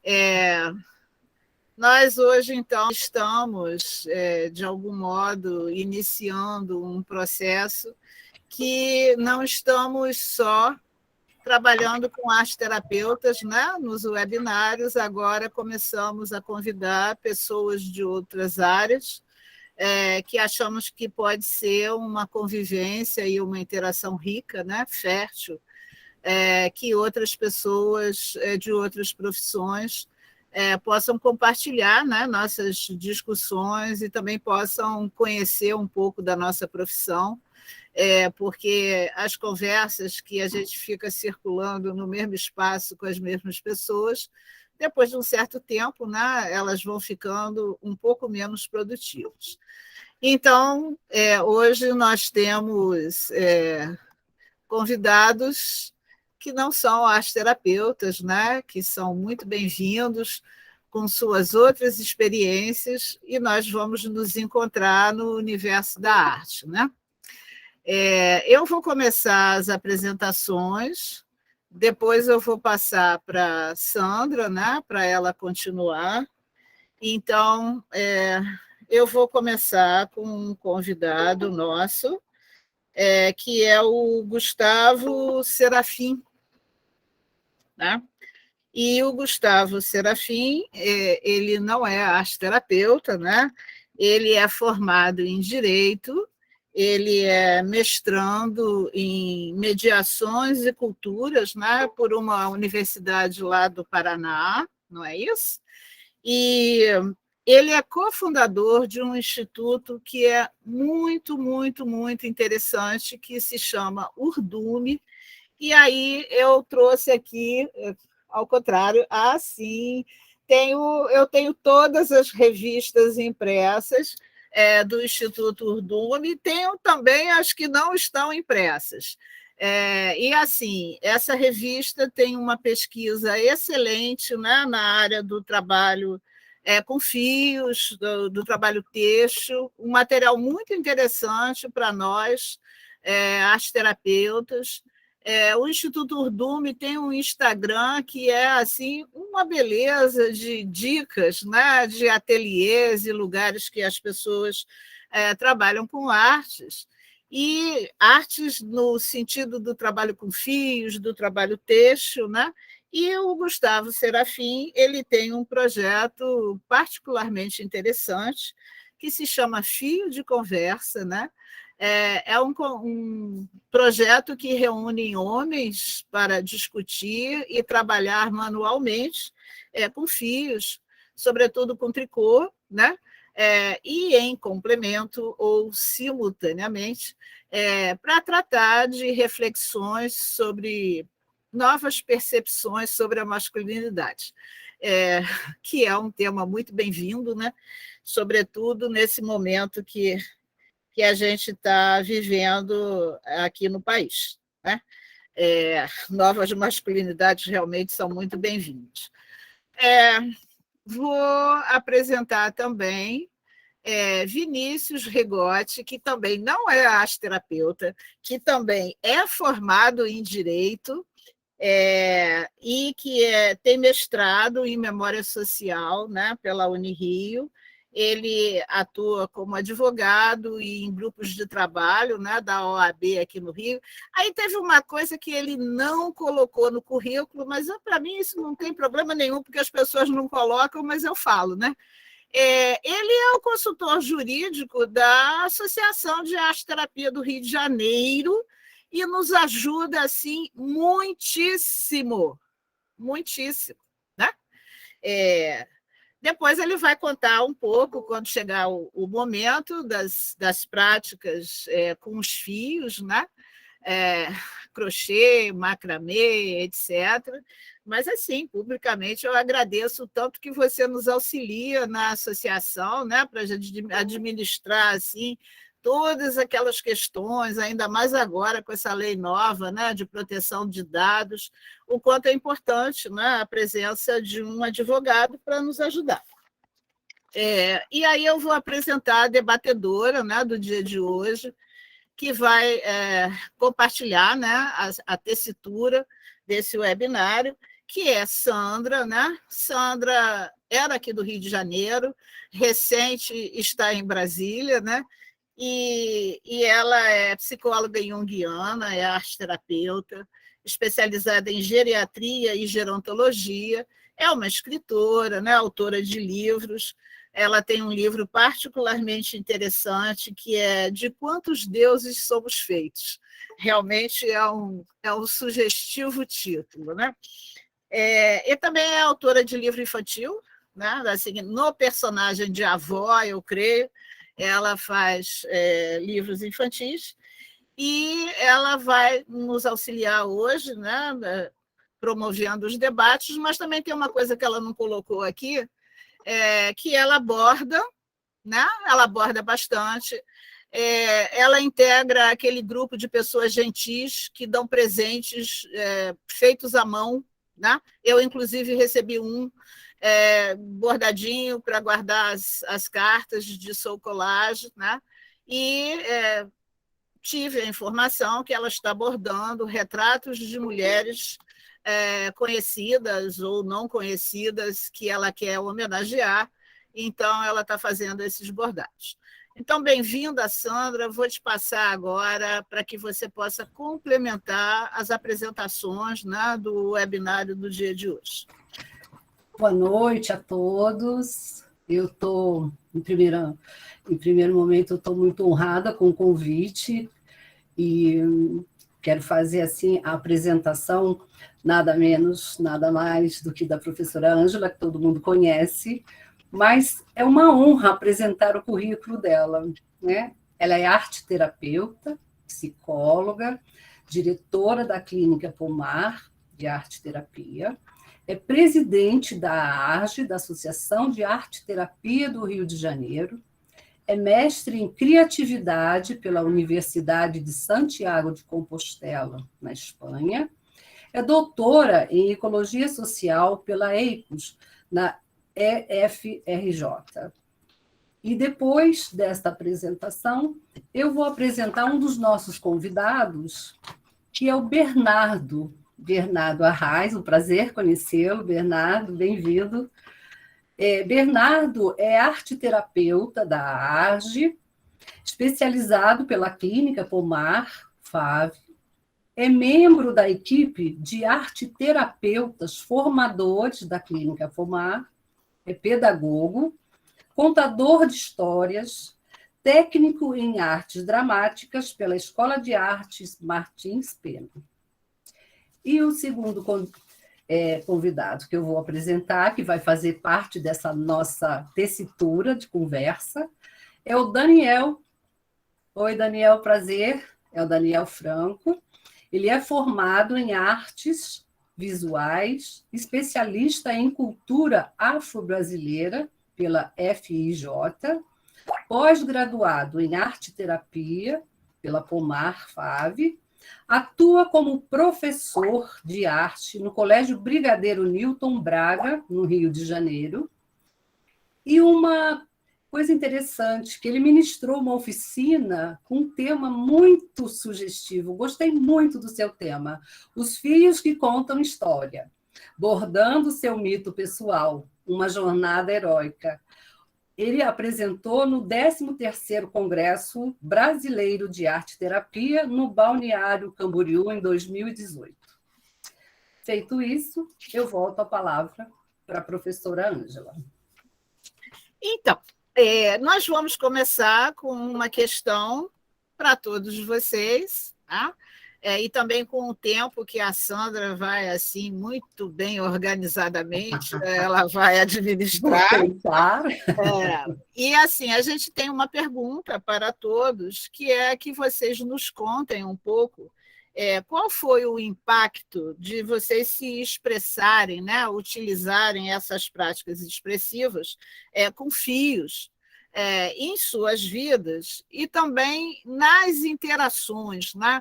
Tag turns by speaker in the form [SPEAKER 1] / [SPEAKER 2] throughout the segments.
[SPEAKER 1] É, Nós hoje, então, estamos, de algum modo, iniciando um processo que não estamos só trabalhando com artes terapeutas, né, nos webinários, agora começamos a convidar pessoas de outras áreas, que achamos que pode ser uma convivência e uma interação rica, né, fértil, que outras pessoas de outras profissões possam compartilhar, né, nossas discussões e também possam conhecer um pouco da nossa profissão, porque as conversas que a gente fica circulando no mesmo espaço com as mesmas pessoas, depois de um certo tempo, né, elas vão ficando um pouco menos produtivas. Então, hoje nós temos convidados que não são arteterapeutas, né, que são muito bem-vindos com suas outras experiências, e nós vamos nos encontrar no universo da arte, né? Eu vou começar as apresentações, depois eu vou passar para a Sandra, né, para ela continuar. Então, eu vou começar com um convidado nosso, que é o Gustavo Serafim, né? E o Gustavo Serafim, ele não é arteterapeuta, né? Ele é formado em Direito, ele é mestrando em Mediações e Culturas, né, por uma universidade lá do Paraná, não é isso? E ele é cofundador de um instituto que é muito, muito, muito interessante, que se chama Urdume, e aí eu trouxe aqui, ao contrário, sim, eu tenho todas as revistas impressas do Instituto Urdume, tenho também as que não estão impressas. E assim, essa revista tem uma pesquisa excelente, né, na área do trabalho com fios, do trabalho têxtil, um material muito interessante para nós, arteterapeutas. O Instituto Urdume tem um Instagram que é assim uma beleza de dicas, né, de ateliês e lugares que as pessoas trabalham com artes, e artes no sentido do trabalho com fios, do trabalho têxtil, né? E o Gustavo Serafim, ele tem um projeto particularmente interessante que se chama Fio de Conversa, né? Um projeto que reúne homens para discutir e trabalhar manualmente com fios, sobretudo com tricô, né? E em complemento ou simultaneamente, para tratar de reflexões sobre novas percepções sobre a masculinidade, que é um tema muito bem-vindo, né? Sobretudo nesse momento que a gente está vivendo aqui no país, né? Novas masculinidades realmente são muito bem-vindas. Vou apresentar também Vinícius Rigotti, que também não é arteterapeuta, que também é formado em Direito, e que tem mestrado em Memória Social, né, pela Unirio. Ele atua como advogado e em grupos de trabalho, né, da OAB aqui no Rio. Aí teve uma coisa que ele não colocou no currículo, mas para mim isso não tem problema nenhum, porque as pessoas não colocam, mas eu falo, né? Ele é o consultor jurídico da Associação de Arte Terapia do Rio de Janeiro e nos ajuda assim muitíssimo, muitíssimo, né? Depois ele vai contar um pouco, quando chegar o momento, das práticas com os fios, né? É, Crochê, macramê, etc. Mas, assim, publicamente, eu agradeço o tanto que você nos auxilia na associação, né, para a gente administrar assim, todas aquelas questões, ainda mais agora com essa lei nova, né, de proteção de dados, o quanto é importante, né, a presença de um advogado para nos ajudar. E aí eu vou apresentar a debatedora, né, do dia de hoje, que vai compartilhar, né, a tessitura desse webinário, que é Sandra, né? Sandra era aqui do Rio de Janeiro, recente está em Brasília, né? E ela é psicóloga junguiana, é arte-terapeuta, especializada em geriatria e gerontologia, é uma escritora, né? Autora de livros. Ela tem um livro particularmente interessante, que é De Quantos Deuses Somos Feitos. Realmente é um sugestivo título, né? E também é autora de livro infantil, né? Assim, no personagem de avó, eu creio, ela faz livros infantis, e ela vai nos auxiliar hoje, né? Promovendo os debates, mas também tem uma coisa que ela não colocou aqui, que ela aborda, né? Ela aborda bastante. Ela integra aquele grupo de pessoas gentis que dão presentes feitos à mão, né? Eu, inclusive, recebi um bordadinho para guardar as cartas de Soul Collage, né? E tive a informação que ela está abordando retratos de mulheres conhecidas ou não conhecidas que ela quer homenagear, então ela está fazendo esses bordados. Então, bem-vinda, Sandra. Vou te passar agora para que você possa complementar as apresentações, né, do webinário do dia de hoje.
[SPEAKER 2] Boa noite a todos. Eu estou, em primeiro momento, eu estou muito honrada com o convite e quero fazer assim a apresentação, nada menos, nada mais do que da professora Ângela, que todo mundo conhece, mas é uma honra apresentar o currículo dela, né? Ela é arte-terapeuta, psicóloga, diretora da Clínica Pomar, de arte-terapia, é presidente da ARGE, da Associação de Arte-Terapia do Rio de Janeiro, é mestre em criatividade pela Universidade de Santiago de Compostela, na Espanha, é doutora em ecologia social pela EICOS, na EFRJ. E depois desta apresentação, eu vou apresentar um dos nossos convidados, que é o Bernardo Arraes, um prazer conhecê-lo. Bernardo, bem-vindo. Bernardo é arte-terapeuta da ARGE, especializado pela Clínica Pomar, FAV, é membro da equipe de arte-terapeutas formadores da Clínica Pomar, é pedagogo, contador de histórias, técnico em artes dramáticas pela Escola de Artes Martins Pena. E o segundo convidado que eu vou apresentar, que vai fazer parte dessa nossa tessitura de conversa, é o Daniel. Oi, Daniel, prazer. É o Daniel Franco. Ele é formado em artes visuais, especialista em cultura afro-brasileira pela FIJ, pós-graduado em arte-terapia pela Pomar FAV, atua como professor de arte no Colégio Brigadeiro Newton Braga, no Rio de Janeiro. E uma coisa interessante, que ele ministrou uma oficina com um tema muito sugestivo. Gostei muito do seu tema. Os Fios que Contam História, bordando seu mito pessoal, uma jornada heróica. Ele apresentou no 13º Congresso Brasileiro de Arte-Terapia, no Balneário Camboriú, em 2018. Feito isso, eu volto a palavra para a professora Ângela.
[SPEAKER 1] Então, nós vamos começar com uma questão para todos vocês, tá? E também com o tempo que a Sandra vai, assim, muito bem organizadamente, ela vai administrar.
[SPEAKER 2] Vou tentar.
[SPEAKER 1] E, assim, a gente tem uma pergunta para todos, que é que vocês nos contem um pouco qual foi o impacto de vocês se expressarem, né, utilizarem essas práticas expressivas com fios em suas vidas e também nas interações, né?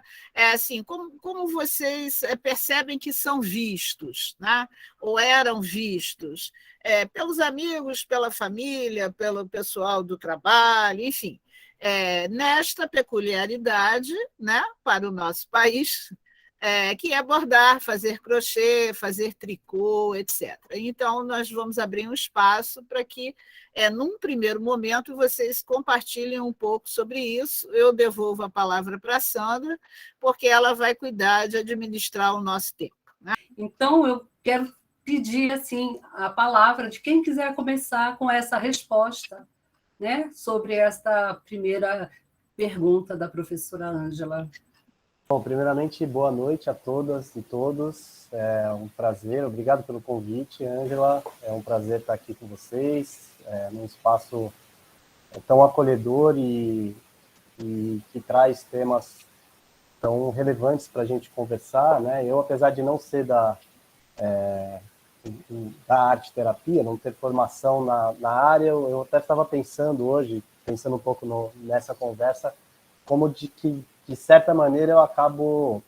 [SPEAKER 1] Assim, como vocês percebem que são vistos, né? Ou eram vistos pelos amigos, pela família, pelo pessoal do trabalho, enfim. Nesta peculiaridade, né, para o nosso país, que é bordar, fazer crochê, fazer tricô, etc. Então, nós vamos abrir um espaço para que, num primeiro momento, vocês compartilhem um pouco sobre isso. Eu devolvo a palavra para a Sandra, porque ela vai cuidar de administrar o nosso tempo. Né?
[SPEAKER 2] Então, eu quero pedir assim, a palavra de quem quiser começar com essa resposta, né, sobre esta primeira pergunta da professora Ângela.
[SPEAKER 3] Bom, primeiramente, boa noite a todas e todos. É um prazer, obrigado pelo convite, Ângela. É um prazer estar aqui com vocês, num espaço tão acolhedor e que traz temas tão relevantes para a gente conversar, né? Eu, apesar de não ser da arte-terapia, não ter formação na área, eu até estava pensando hoje, pensando um pouco nessa conversa, como de certa maneira, eu acabo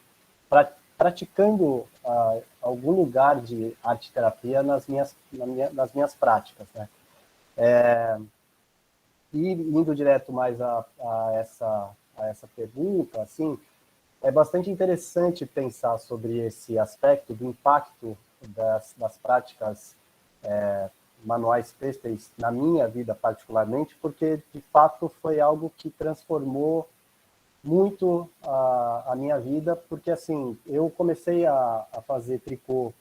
[SPEAKER 3] praticando algum lugar de arte-terapia nas minhas práticas, né? E indo direto mais a essa pergunta, assim, é bastante interessante pensar sobre esse aspecto do impacto das práticas manuais têxteis na minha vida particularmente, porque, de fato, foi algo que transformou muito a minha vida, porque assim, eu comecei a fazer tricô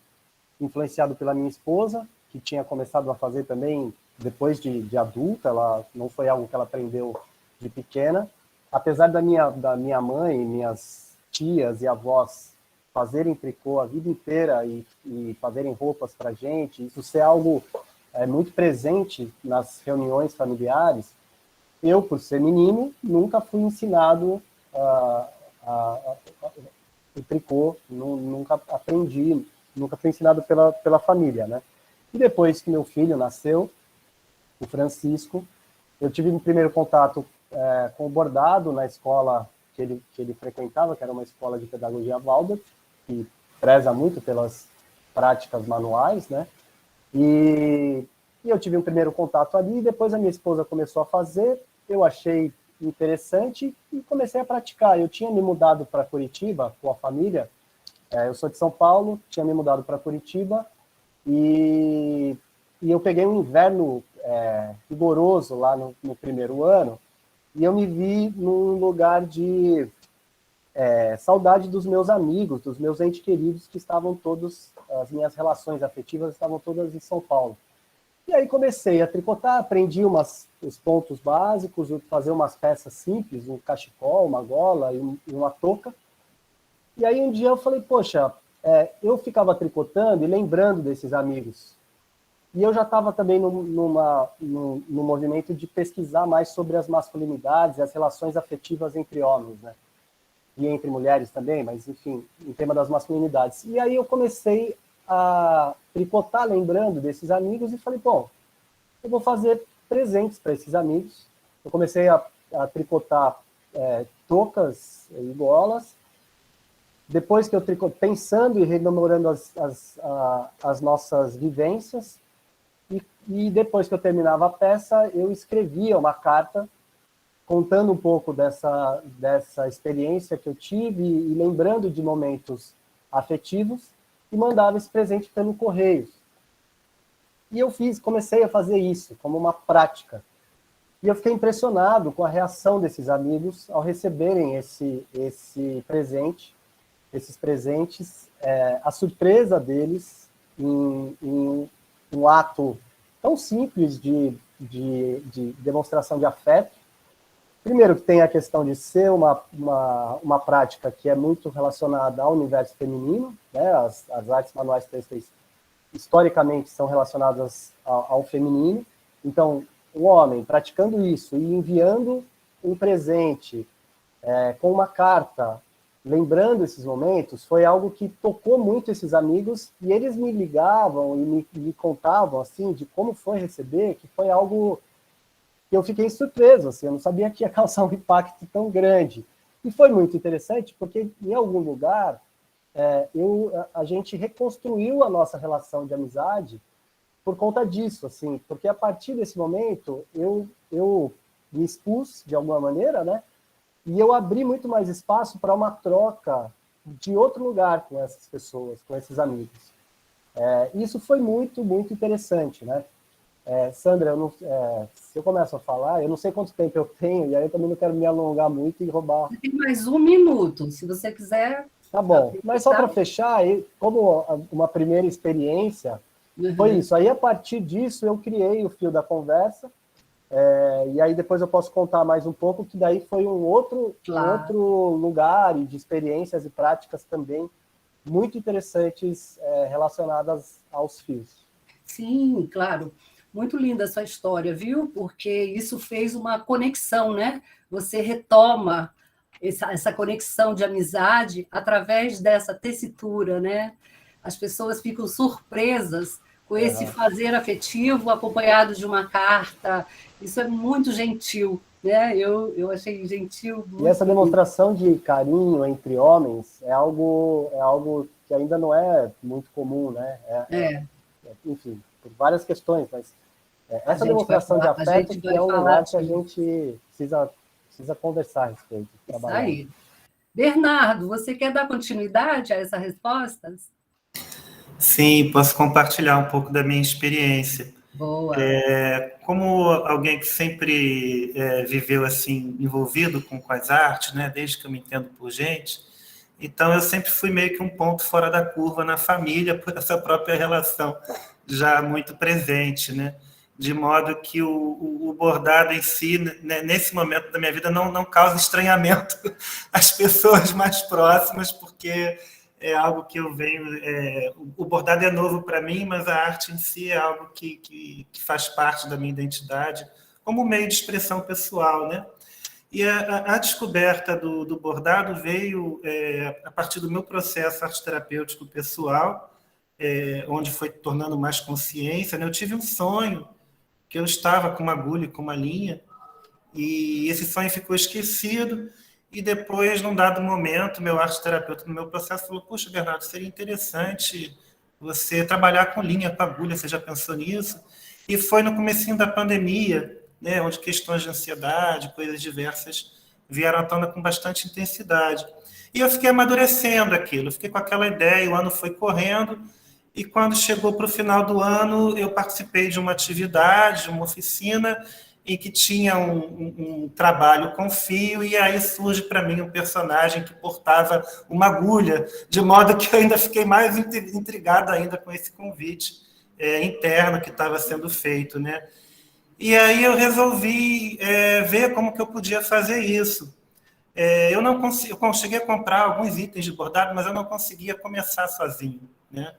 [SPEAKER 3] influenciado pela minha esposa, que tinha começado a fazer também depois de adulta, ela não foi algo que ela aprendeu de pequena, apesar da minha mãe, minhas tias e avós fazerem tricô a vida inteira e fazerem roupas para gente, isso ser algo muito presente nas reuniões familiares. Eu, por ser menino, nunca fui ensinado o tricô, nunca aprendi, nunca fui ensinado pela família, né? E depois que meu filho nasceu, o Francisco, eu tive um primeiro contato com o bordado na escola que ele frequentava, que era uma escola de pedagogia Waldorf, que preza muito pelas práticas manuais, né? E eu tive um primeiro contato ali, depois a minha esposa começou a fazer, eu achei interessante e comecei a praticar. Eu tinha me mudado para Curitiba com a família, eu sou de São Paulo, tinha me mudado para Curitiba e eu peguei um inverno rigoroso lá no primeiro ano e eu me vi num lugar de saudade dos meus amigos, dos meus entes queridos que estavam todos, as minhas relações afetivas estavam todas em São Paulo. E aí comecei a tricotar, aprendi os pontos básicos, fazer umas peças simples, um cachecol, uma gola e uma touca. E aí um dia eu falei, poxa, eu ficava tricotando e lembrando desses amigos. E eu já estava também no movimento de pesquisar mais sobre as masculinidades e as relações afetivas entre homens, né? E entre mulheres também, mas enfim, em tema das masculinidades. E aí eu comecei a tricotar lembrando desses amigos e falei, bom, eu vou fazer presentes para esses amigos. Eu comecei a tricotar toucas e golas. Depois que eu tricotei, pensando e rememorando as nossas vivências, e depois que eu terminava a peça, eu escrevia uma carta contando um pouco dessa experiência que eu tive e lembrando de momentos afetivos, e mandava esse presente pelo correio. E eu comecei a fazer isso como uma prática. E eu fiquei impressionado com a reação desses amigos ao receberem esse presente, esses presentes, a surpresa deles em um ato tão simples de demonstração de afeto. Primeiro, que tem a questão de ser uma prática que é muito relacionada ao universo feminino, né? As artes manuais têxteis, historicamente, são relacionadas ao feminino. Então, o homem praticando isso e enviando um presente com uma carta, lembrando esses momentos, foi algo que tocou muito esses amigos, e eles me ligavam e me contavam, assim, de como foi receber, que foi algo que eu fiquei surpreso, assim, eu não sabia que ia causar um impacto tão grande. E foi muito interessante, porque em algum lugar a gente reconstruiu a nossa relação de amizade por conta disso, assim, porque a partir desse momento eu me expus de alguma maneira, né? E eu abri muito mais espaço para uma troca de outro lugar com essas pessoas, com esses amigos. Isso foi muito, muito interessante, né? Sandra, se eu começo a falar, eu não sei quanto tempo eu tenho, e aí eu também não quero me alongar muito e roubar.
[SPEAKER 2] Você tem mais 1 minuto, se você quiser.
[SPEAKER 3] Tá bom, mas só para fechar, como uma primeira experiência, foi isso. Aí, a partir disso, eu criei o fio da conversa, e aí depois eu posso contar mais um pouco, que daí foi um outro lugar e de experiências e práticas também muito interessantes relacionadas aos fios.
[SPEAKER 2] Sim, claro. Muito linda a sua história, viu? Porque isso fez uma conexão, né? Você retoma essa conexão de amizade através dessa tecitura, né? As pessoas ficam surpresas com esse fazer afetivo acompanhado de uma carta. Isso é muito gentil, né? Eu achei gentil.
[SPEAKER 3] E essa demonstração de carinho entre homens é algo que ainda não é muito comum, né? Enfim, por várias questões, mas essa demonstração de afeto que é um lugar que a gente precisa conversar a respeito.
[SPEAKER 2] Isso aí. Bernardo, você quer dar continuidade a essas respostas?
[SPEAKER 4] Sim, posso compartilhar um pouco da minha experiência.
[SPEAKER 2] Boa.
[SPEAKER 4] Como alguém que sempre viveu assim envolvido com as artes, né, desde que eu me entendo por gente, então eu sempre fui meio que um ponto fora da curva na família por essa própria relação já muito presente, né? De modo que o bordado em si, né, nesse momento da minha vida, não causa estranhamento às pessoas mais próximas, porque é algo que eu venho... o bordado é novo para mim, mas a arte em si é algo que faz parte da minha identidade, como meio de expressão pessoal, né? E a descoberta do bordado veio a partir do meu processo arte-terapêutico pessoal, onde foi tornando mais consciência, né? Eu tive um sonho que eu estava com uma agulha e com uma linha, e esse sonho ficou esquecido, e depois, num dado momento, meu arte-terapeuta no meu processo falou: poxa, Bernardo, seria interessante você trabalhar com linha, com agulha, você já pensou nisso? E foi no comecinho da pandemia, né, onde questões de ansiedade, coisas diversas, vieram à tona com bastante intensidade. E eu fiquei amadurecendo aquilo, eu fiquei com aquela ideia, o ano foi correndo, e quando chegou para o final do ano, eu participei de uma atividade, de uma oficina, em que tinha um trabalho com fio, e aí surge para mim um personagem que portava uma agulha, de modo que eu ainda fiquei mais intrigado ainda com esse convite interno que estava sendo feito, né? E aí eu resolvi ver como que eu podia fazer isso. Eu não consegui, eu consegui comprar alguns itens de bordado, mas eu não conseguia começar sozinho, né?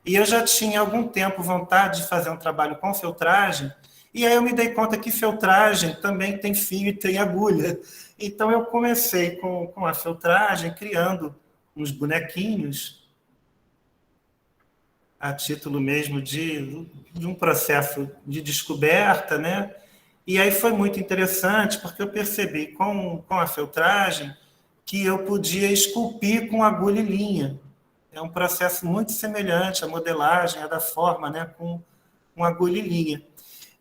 [SPEAKER 4] E eu já tinha há algum tempo vontade de fazer um trabalho com feltragem, e aí eu me dei conta que feltragem também tem fio e tem agulha. Então eu comecei com a feltragem, criando uns bonequinhos, a título mesmo de um processo de descoberta, né? E aí foi muito interessante, porque eu percebi com a feltragem que eu podia esculpir com agulha e linha. É um processo muito semelhante à modelagem, à da forma, né? Com agulha e linha.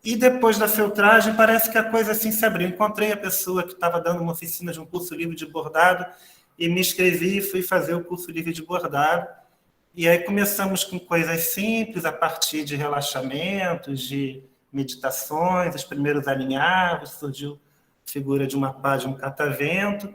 [SPEAKER 4] E depois da feltragem, parece que a coisa assim se abriu. Encontrei a pessoa que estava dando uma oficina de um curso livre de bordado e me inscrevi e fui fazer o curso livre de bordado. E aí começamos com coisas simples, a partir de relaxamentos, de meditações, os primeiros alinhavos, surgiu a figura de uma pá, de um catavento.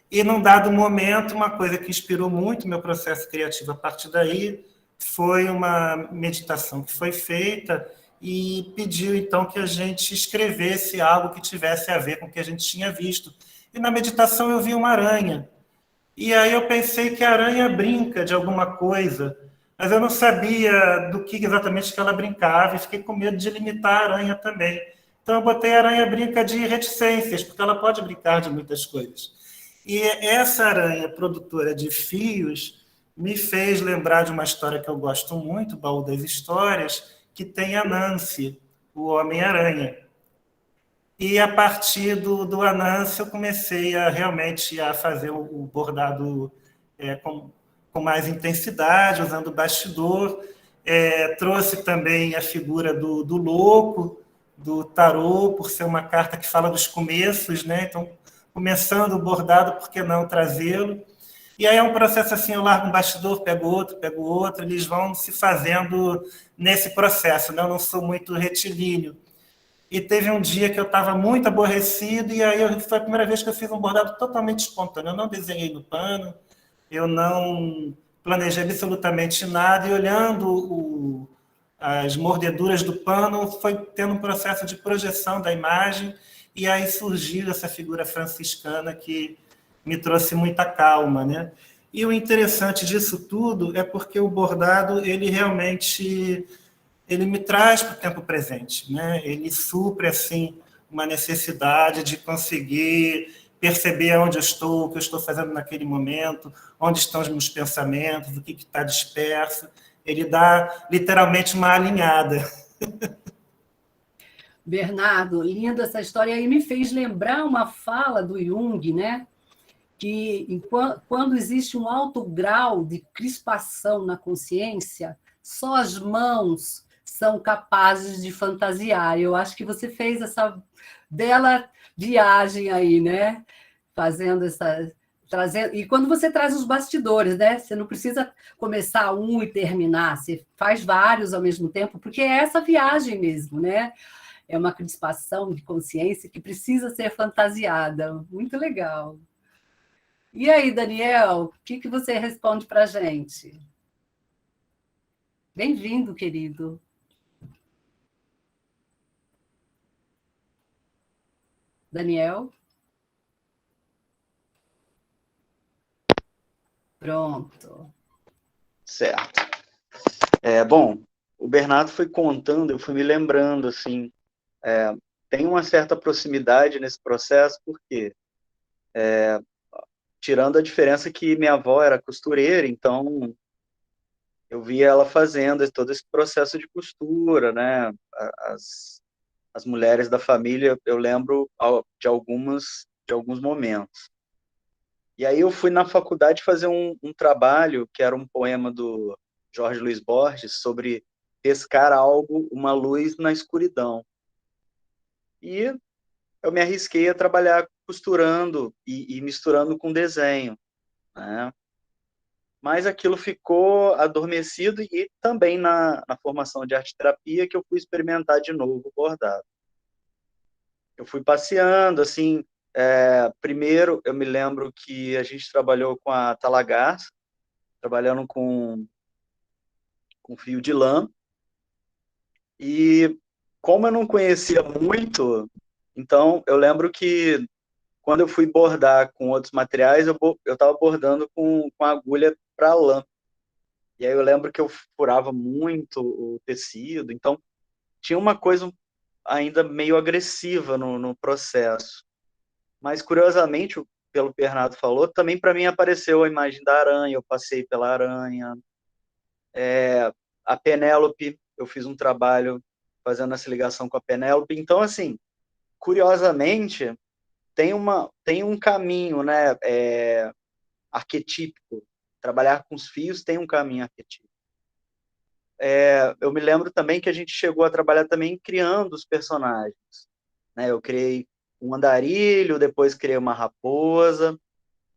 [SPEAKER 4] E num dado momento, uma coisa que inspirou muito meu processo criativo a partir daí foi uma meditação que foi feita e pediu, então, que a gente escrevesse algo que tivesse a ver com o que a gente tinha visto. E na meditação eu vi uma aranha. E aí eu pensei que a aranha brinca de alguma coisa, mas eu não sabia do que exatamente que ela brincava e fiquei com medo de limitar a aranha também. Então eu botei a aranha brinca de reticências, porque ela pode brincar de muitas coisas. E essa aranha produtora de fios me fez lembrar de uma história que eu gosto muito, o Baú das Histórias, que tem a Nancy, o Homem-Aranha. E a partir do Anansi eu comecei realmente a fazer o bordado com mais intensidade, usando o bastidor. Trouxe também a figura do louco, do tarô, por ser uma carta que fala dos começos, né? Então, começando o bordado, por que não trazê-lo? E aí é um processo assim, eu largo um bastidor, pego outro, eles vão se fazendo nesse processo, né? Eu não sou muito retilíneo. E teve um dia que eu estava muito aborrecido, e aí foi a primeira vez que eu fiz um bordado totalmente espontâneo. Eu não desenhei no pano, eu não planejei absolutamente nada, e olhando as mordeduras do pano, foi tendo um processo de projeção da imagem, e aí surgiu essa figura franciscana que me trouxe muita calma, né? E o interessante disso tudo é porque o bordado, ele realmente ele me traz para o tempo presente, né? Ele supre assim uma necessidade de conseguir perceber onde eu estou, o que eu estou fazendo naquele momento, onde estão os meus pensamentos, o que está disperso. Ele dá literalmente uma alinhada.
[SPEAKER 2] Bernardo, linda essa história aí, me fez lembrar uma fala do Jung, né? Que quando existe um alto grau de crispação na consciência, só as mãos são capazes de fantasiar. Eu acho que você fez essa bela viagem aí, né? Fazendo essa. Trazendo, e quando você traz os bastidores, né? Você não precisa começar um e terminar, você faz vários ao mesmo tempo, porque é essa viagem mesmo, né? É uma crispação de consciência que precisa ser fantasiada. Muito legal. E aí, Daniel, o que você responde para a gente? Bem-vindo, querido. Daniel? Pronto.
[SPEAKER 5] Certo. Bom, o Bernardo foi contando, eu fui me lembrando, assim, tem uma certa proximidade nesse processo, porque, tirando a diferença que minha avó era costureira, então eu via ela fazendo todo esse processo de costura, né? As mulheres da família, eu lembro de alguns momentos. E aí eu fui na faculdade fazer um trabalho, que era um poema do Jorge Luiz Borges, sobre pescar algo, uma luz na escuridão. E eu me arrisquei a trabalhar costurando e misturando com desenho, né? Mas aquilo ficou adormecido, e também na formação de arte-terapia que eu fui experimentar de novo o bordado. Eu fui passeando, assim, primeiro eu me lembro que a gente trabalhou com a Talagás, trabalhando com fio de lã, e como eu não conhecia muito, então eu lembro que quando eu fui bordar com outros materiais, eu estava bordando com agulha para lã. E aí eu lembro que eu furava muito o tecido, então tinha uma coisa ainda meio agressiva no processo. Mas, curiosamente, pelo que o Bernardo falou, também para mim apareceu a imagem da aranha, eu passei pela aranha. A Penélope, eu fiz um trabalho fazendo essa ligação com a Penélope. Então, assim, curiosamente, tem um caminho, né, arquetípico. Trabalhar com os fios tem um caminho arquetípico. Eu me lembro também que a gente chegou a trabalhar também criando os personagens, né? Eu criei um andarilho, depois criei uma raposa,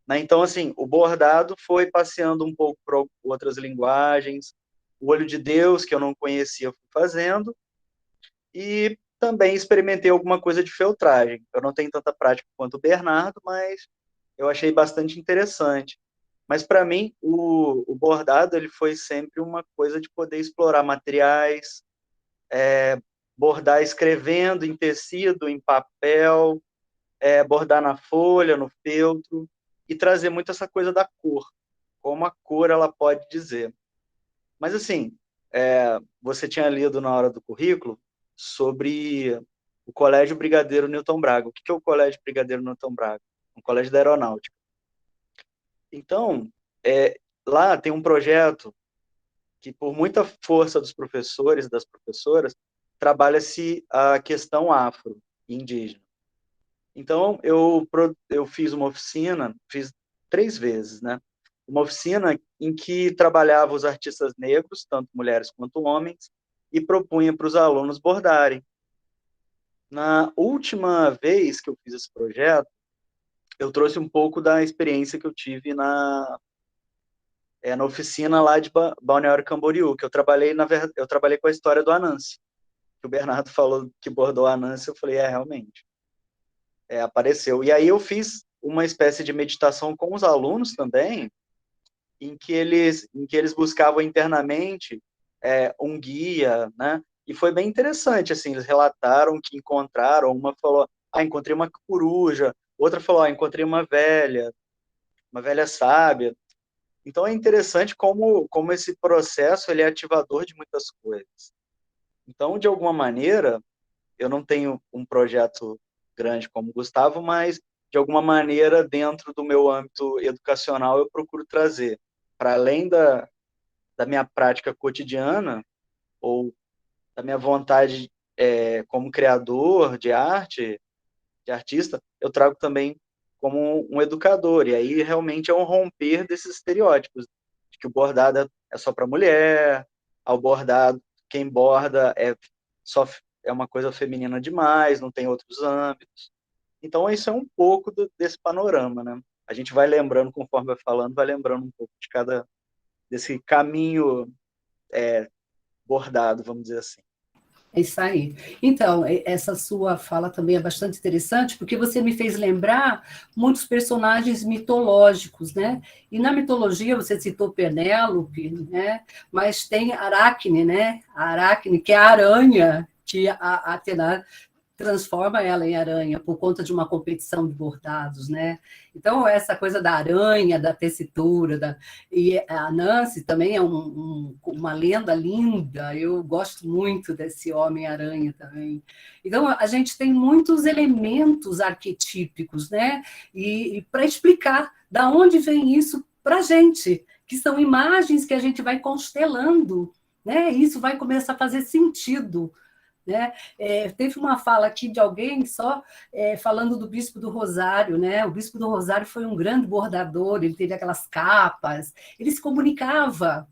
[SPEAKER 5] né? Então, assim, o bordado foi passeando um pouco por outras linguagens. O olho de Deus, que eu não conhecia, fui fazendo, e também experimentei alguma coisa de feltragem. Eu não tenho tanta prática quanto o Bernardo, mas eu achei bastante interessante. Mas, para mim, o bordado ele foi sempre uma coisa de poder explorar materiais, bordar escrevendo em tecido, em papel, bordar na folha, no feltro, e trazer muito essa coisa da cor, como a cor ela pode dizer. Mas, assim, você tinha lido na hora do currículo sobre o Colégio Brigadeiro Newton Braga. O que é o Colégio Brigadeiro Newton Braga? Um colégio da aeronáutica. Então, lá tem um projeto que, por muita força dos professores e das professoras, trabalha-se a questão afro e indígena. Então, eu fiz uma oficina, fiz 3 vezes, né? Uma oficina em que trabalhava os artistas negros, tanto mulheres quanto homens, e propunha para os alunos bordarem. Na última vez que eu fiz esse projeto, eu trouxe um pouco da experiência que eu tive na oficina lá de Balneário Camboriú, que eu trabalhei, na verdade, eu trabalhei com a história do Anansi, que o Bernardo falou que bordou o Anansi, eu falei, realmente, apareceu. E aí eu fiz uma espécie de meditação com os alunos também, em que eles buscavam internamente um guia, né? E foi bem interessante, assim, eles relataram que encontraram, uma falou, encontrei uma coruja, outra falou, encontrei uma velha sábia. Então é interessante como esse processo ele é ativador de muitas coisas. Então, de alguma maneira, eu não tenho um projeto grande como o Gustavo, mas de alguma maneira, dentro do meu âmbito educacional, eu procuro trazer, para além da minha prática cotidiana, ou da minha vontade como criador de arte, de artista, eu trago também como um educador. E aí realmente é um romper desses estereótipos, de que o bordado é só para mulher, ao bordado, quem borda só é uma coisa feminina demais, não tem outros âmbitos. Então isso é um pouco desse panorama, né? A gente vai lembrando, conforme vai falando, vai lembrando um pouco de cada desse caminho bordado, vamos dizer assim.
[SPEAKER 2] É isso aí. Então, essa sua fala também é bastante interessante, porque você me fez lembrar muitos personagens mitológicos, né? E na mitologia você citou Penélope, né? Mas tem Aracne, né? A Aracne, que é a aranha, que a Atena transforma ela em aranha por conta de uma competição de bordados, né? Então, essa coisa da aranha, da tessitura, e a Nancy também é uma lenda linda, eu gosto muito desse Homem-Aranha também. Então, a gente tem muitos elementos arquetípicos, né? E para explicar da onde vem isso para a gente, que são imagens que a gente vai constelando, né? E isso vai começar a fazer sentido, né? Teve uma fala aqui de alguém só falando do Bispo do Rosário, né? O Bispo do Rosário foi um grande bordador, ele teve aquelas capas, ele se comunicava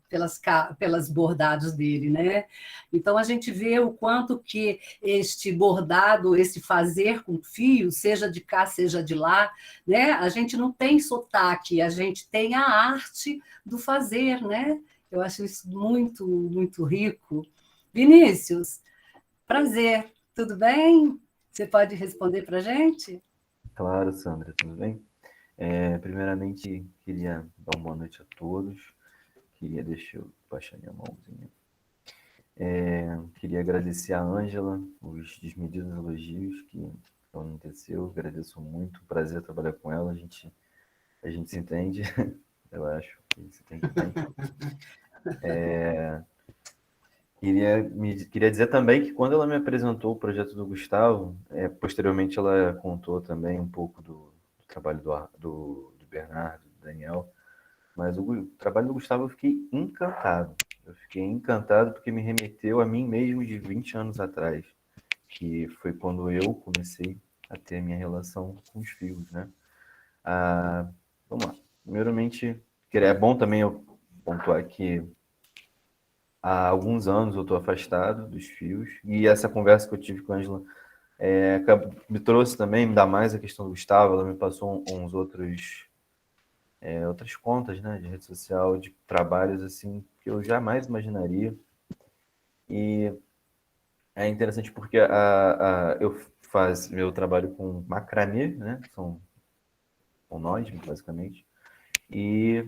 [SPEAKER 2] pelas bordados dele, né? Então a gente vê o quanto que este bordado, esse fazer com fio, seja de cá, seja de lá, né? A gente não tem sotaque, a gente tem a arte do fazer, né? Eu acho isso muito, muito rico. Vinícius, prazer, tudo bem? Você pode responder para a gente?
[SPEAKER 6] Claro, Sandra, tudo bem? Primeiramente, queria dar uma boa noite a todos. Deixa eu baixar minha mãozinha. Queria agradecer a Ângela os desmedidos elogios que aconteceu. Agradeço muito, prazer trabalhar com ela. A gente se entende, eu acho que se entende bem. Queria dizer também que quando ela me apresentou o projeto do Gustavo, posteriormente ela contou também um pouco do trabalho do Bernardo, do Daniel, mas o trabalho do Gustavo eu fiquei encantado. Eu fiquei encantado porque me remeteu a mim mesmo de 20 anos atrás, que foi quando eu comecei a ter a minha relação com os fios, né? Vamos lá. Primeiramente, é bom também eu pontuar que há alguns anos eu estou afastado dos fios, e essa conversa que eu tive com a Ângela me trouxe também, ainda mais a questão do Gustavo. Ela me passou uns outras contas, né, de rede social, de trabalhos assim que eu jamais imaginaria. E é interessante porque eu faço meu trabalho com macramê, né, são nós, basicamente, e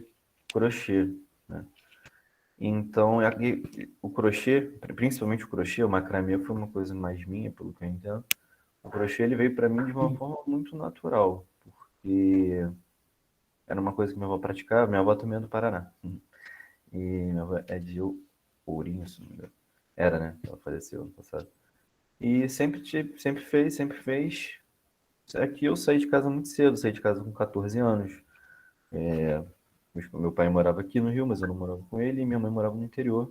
[SPEAKER 6] crochê, né? Então, o crochê, principalmente o crochê, o macramê foi uma coisa mais minha, pelo que eu entendo. O crochê ele veio para mim de uma forma muito natural, porque era uma coisa que minha avó praticava. Minha avó também é do Paraná. E minha avó é de Ourinho, se não me engano. Era, né? Ela faleceu ano passado. E sempre fez. Aqui eu saí de casa muito cedo, saí de casa com 14 anos. Meu pai morava aqui no Rio, mas eu não morava com ele, e minha mãe morava no interior.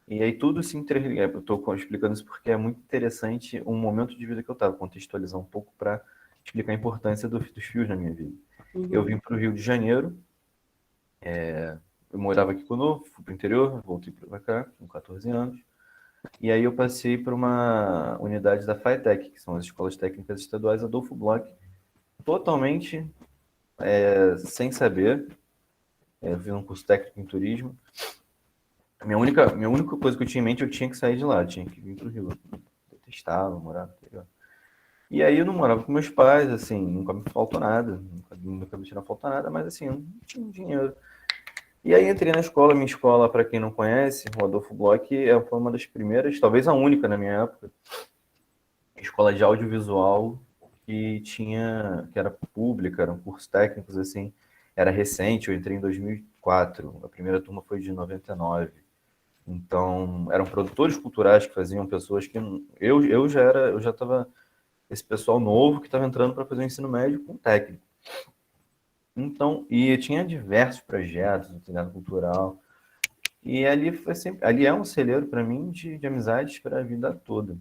[SPEAKER 6] E aí tudo se interliga. Eu estou explicando isso porque é muito interessante um momento de vida que eu estava, contextualizar um pouco para explicar a importância dos fios na minha vida.
[SPEAKER 2] Uhum.
[SPEAKER 6] Eu vim para o Rio de Janeiro, eu morava aqui conosco, fui para o interior, voltei para cá com 14 anos, e aí eu passei para uma unidade da FATEC, que são as Escolas Técnicas Estaduais Adolfo Bloch, totalmente sem saber, Eu fiz um curso técnico em turismo. Minha única coisa que eu tinha em mente, eu tinha que sair de lá, eu tinha que vir para o Rio. Eu detestava morar no interior. E aí eu não morava com meus pais, assim, nunca me faltou nada, nunca me tirou falta nada, mas assim, eu não tinha dinheiro. E aí entrei na escola, minha escola, para quem não conhece, o Adolfo Bloch, foi uma das primeiras, talvez a única na minha época, escola de audiovisual que era pública, eram cursos técnicos, assim, era recente, eu entrei em 2004, a primeira turma foi de 99. Então, eram produtores culturais que faziam, pessoas que eu já estava esse pessoal novo que estava entrando para fazer o ensino médio com técnico. Então, e tinha diversos projetos do treinado cultural. E ali foi sempre, ali é um celeiro para mim de amizades para a vida toda.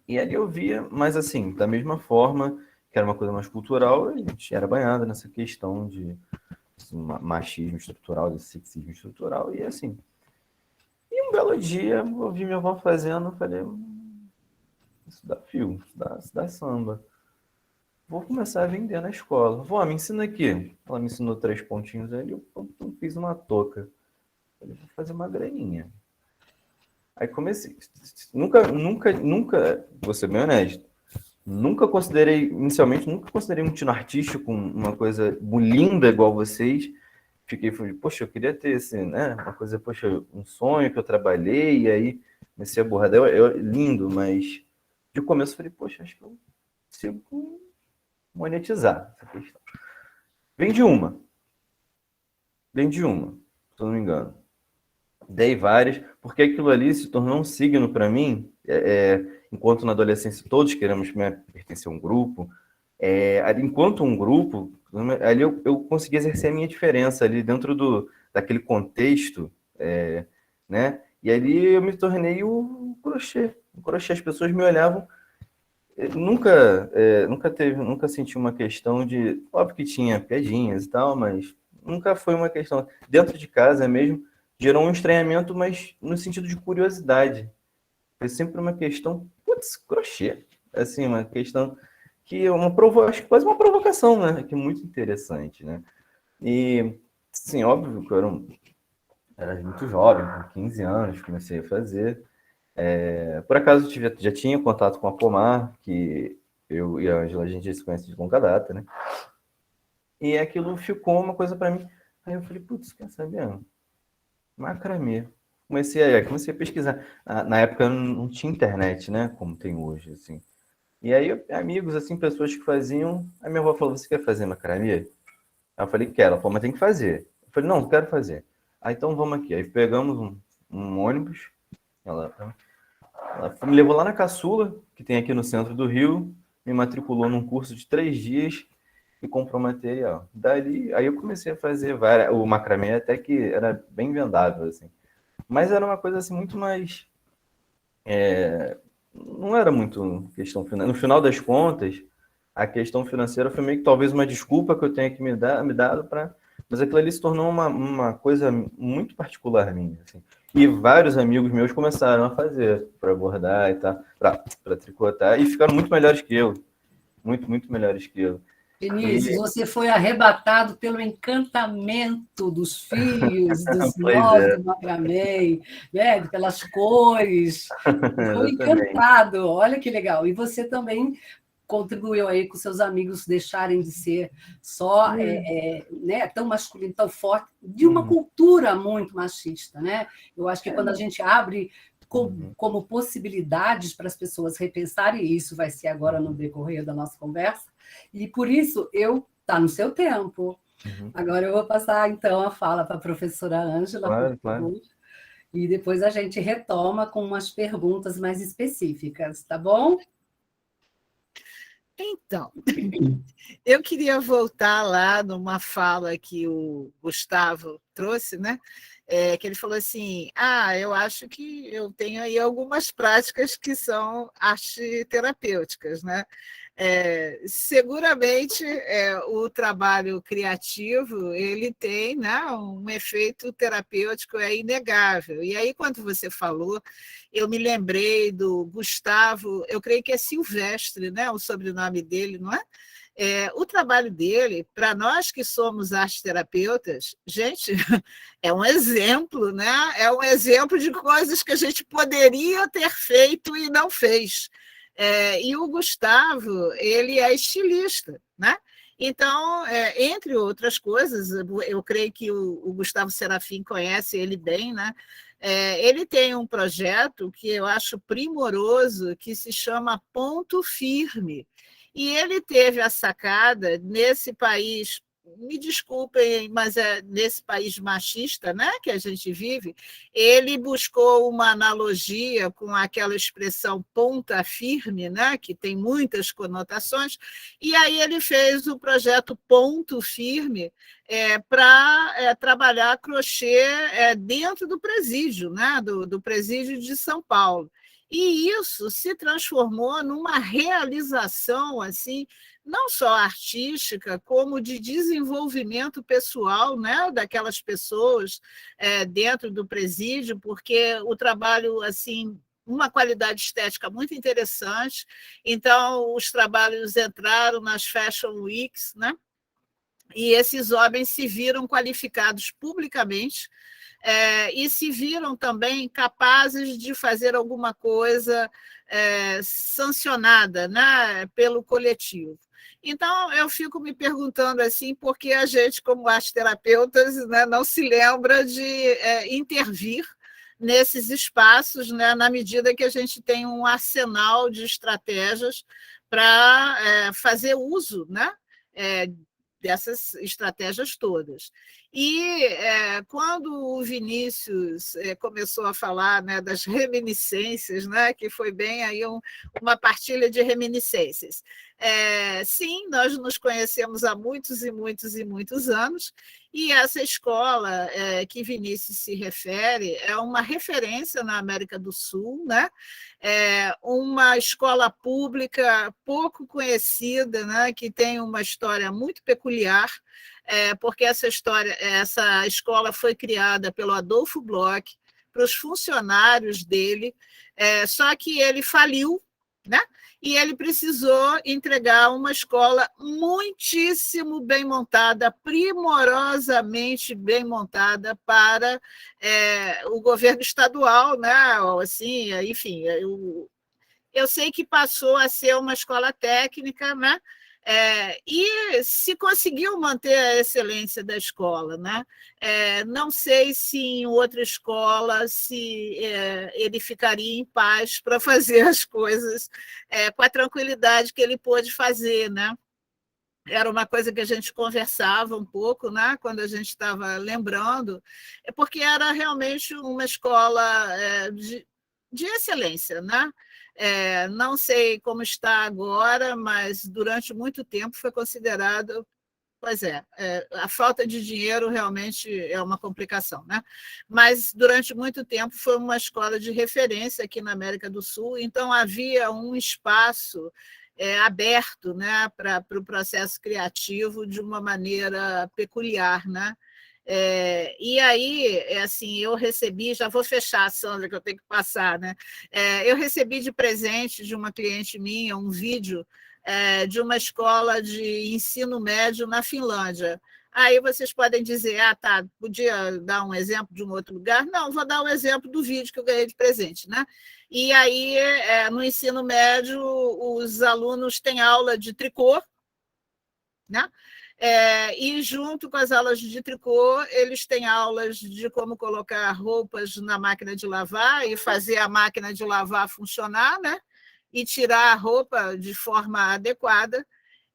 [SPEAKER 6] E ali eu via, mas assim, da mesma forma que era uma coisa mais cultural, a gente era banhado nessa questão de machismo estrutural, de sexismo estrutural, e assim. E um belo dia, eu vi minha avó fazendo, eu falei, isso dá fio, isso dá samba. Vou começar a vender na escola. Vó, me ensina aqui. Ela me ensinou 3 pontinhos ali, eu fiz uma touca. Falei, vou fazer uma graninha. Aí comecei. Nunca, vou ser bem honesto, inicialmente, nunca considerei um tino artístico, uma coisa linda igual vocês. Falei, poxa, eu queria ter esse, né? Uma coisa, poxa, um sonho que eu trabalhei, e aí comecei a borrar. Lindo, mas de começo eu falei, poxa, acho que eu consigo monetizar essa questão. Vendi uma, se eu não me engano. Dei várias, porque aquilo ali se tornou um signo para mim, enquanto na adolescência todos queremos, né, pertencer a um grupo, enquanto um grupo, ali eu consegui exercer a minha diferença ali dentro daquele contexto, né? E ali eu me tornei o crochê. O crochê, as pessoas me olhavam, nunca senti uma questão de, óbvio que tinha piadinhas e tal, mas nunca foi uma questão, dentro de casa mesmo, gerou um estranhamento, mas no sentido de curiosidade. Foi sempre uma questão, putz, crochê. Assim, uma questão que acho que quase uma provocação, né? Que é muito interessante, né? E, sim, óbvio que eu era muito jovem, com 15 anos, comecei a fazer. Por acaso, já tinha contato com a Pomar, que eu e a Angela, a gente já se conhece de longa data, né? E aquilo ficou uma coisa para mim. Aí eu falei, putz, quer saber? Macramê. Comecei a pesquisar. Na época não tinha internet, né? Como tem hoje, assim. E aí, amigos, assim, pessoas que faziam. A minha avó falou: Você quer fazer macramê? Aí eu falei: Quero. Ela falou: Mas tem que fazer. Eu falei: Não, quero fazer. Aí então vamos aqui. Aí pegamos um ônibus. Ela me levou lá na Caçula, que tem aqui no centro do Rio. Me matriculou num curso de 3 dias e comprou material. Dali, aí eu comecei a fazer o macramê, até que era bem vendável, assim. Mas era uma coisa assim muito mais. Não era muito questão financeira. No final das contas, a questão financeira foi meio que talvez uma desculpa que eu tenha que me dado para. Mas aquilo ali se tornou uma coisa muito particular minha. Assim. E vários amigos meus começaram a fazer para bordar e tal, para tricotar, e ficaram muito melhores que eu. Muito, muito melhores que eu.
[SPEAKER 2] Vinícius, você foi arrebatado pelo encantamento dos fios, dos
[SPEAKER 6] Pois
[SPEAKER 2] nós
[SPEAKER 6] é.
[SPEAKER 2] do macramê, né? Pelas cores. Foi
[SPEAKER 6] Exatamente.
[SPEAKER 2] encantado, olha que legal. E você também contribuiu aí com seus amigos deixarem de ser só né, tão masculino, tão forte, de uma cultura muito machista, né? Eu acho que quando a gente abre como possibilidades para as pessoas repensarem, e isso vai ser agora no decorrer da nossa conversa, e por isso está no seu tempo. Agora eu vou passar, então, a fala para a professora Ângela,
[SPEAKER 6] Claro,
[SPEAKER 2] por favor,
[SPEAKER 6] claro.
[SPEAKER 2] e depois a gente retoma com umas perguntas mais específicas, tá bom?
[SPEAKER 1] Então, eu queria voltar lá numa fala que o Gustavo trouxe, né? Que ele falou assim: eu acho que eu tenho aí algumas práticas que são arte terapêuticas, né? Seguramente o trabalho criativo ele tem, né, um efeito terapêutico inegável. E aí, quando você falou, eu me lembrei do Gustavo, eu creio que é Silvestre, né, o sobrenome dele, não é? O trabalho dele, para nós que somos arteterapeutas, gente, é um exemplo, né? É um exemplo de coisas que a gente poderia ter feito e não fez. E o Gustavo, ele é estilista, né? Então, entre outras coisas, eu creio que o Gustavo Serafim conhece ele bem, né? Ele tem um projeto que eu acho primoroso, que se chama Ponto Firme. E ele teve a sacada nesse país, me desculpem, mas nesse país machista, né, que a gente vive, ele buscou uma analogia com aquela expressão ponta firme, né, que tem muitas conotações, e aí ele fez o projeto Ponto Firme para trabalhar crochê dentro do presídio, né, do presídio de São Paulo. E isso se transformou numa realização assim, não só artística, como de desenvolvimento pessoal, né, daquelas pessoas dentro do presídio, porque o trabalho assim uma qualidade estética muito interessante. Então, os trabalhos entraram nas Fashion Weeks, né? E esses homens se viram qualificados publicamente e se viram também capazes de fazer alguma coisa sancionada, né, pelo coletivo. Então, eu fico me perguntando assim, por que a gente, como arteterapeutas, né, não se lembra de intervir nesses espaços, né, na medida que a gente tem um arsenal de estratégias para fazer uso, né, dessas estratégias todas. E quando o Vinícius começou a falar, né, das reminiscências, né, que foi bem aí uma partilha de reminiscências. Sim, nós nos conhecemos há muitos e muitos e muitos anos, e essa escola que Vinícius se refere é uma referência na América do Sul, né? Uma escola pública pouco conhecida, né? Que tem uma história muito peculiar, porque essa escola foi criada pelo Adolfo Bloch para os funcionários dele, só que ele faliu, né? E ele precisou entregar uma escola muitíssimo bem montada, primorosamente bem montada para o governo estadual, né? Assim, enfim, eu sei que passou a ser uma escola técnica, né? E se conseguiu manter a excelência da escola, né? Não sei se em outra escola ele ficaria em paz para fazer as coisas com a tranquilidade que ele pôde fazer, né? Era uma coisa que a gente conversava um pouco, né? Quando a gente estava lembrando, porque era realmente uma escola de excelência, né? Não sei como está agora, mas durante muito tempo foi considerado. Pois a falta de dinheiro realmente é uma complicação, né? Mas durante muito tempo foi uma escola de referência aqui na América do Sul, então havia um espaço aberto, né, para o processo criativo de uma maneira peculiar, né? E aí, assim, eu recebi, já vou fechar, Sandra, que eu tenho que passar, né? Eu recebi de presente de uma cliente minha um vídeo de uma escola de ensino médio na Finlândia. Aí vocês podem dizer, tá, podia dar um exemplo de um outro lugar? Não, vou dar um exemplo do vídeo que eu ganhei de presente, né? E aí, no ensino médio, os alunos têm aula de tricô, né? E junto com as aulas de tricô, eles têm aulas de como colocar roupas na máquina de lavar e fazer a máquina de lavar funcionar, né? E tirar a roupa de forma adequada.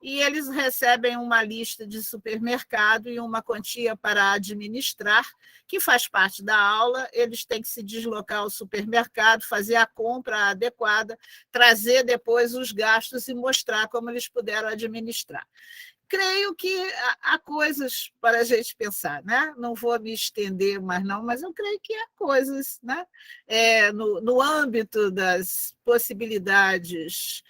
[SPEAKER 1] E eles recebem uma lista de supermercado e uma quantia para administrar, que faz parte da aula. Eles têm que se deslocar ao supermercado, fazer a compra adequada, trazer depois os gastos e mostrar como eles puderam administrar. Creio que há coisas para a gente pensar, né? Não vou me estender mais, não, mas eu creio que há coisas, né? No âmbito das possibilidades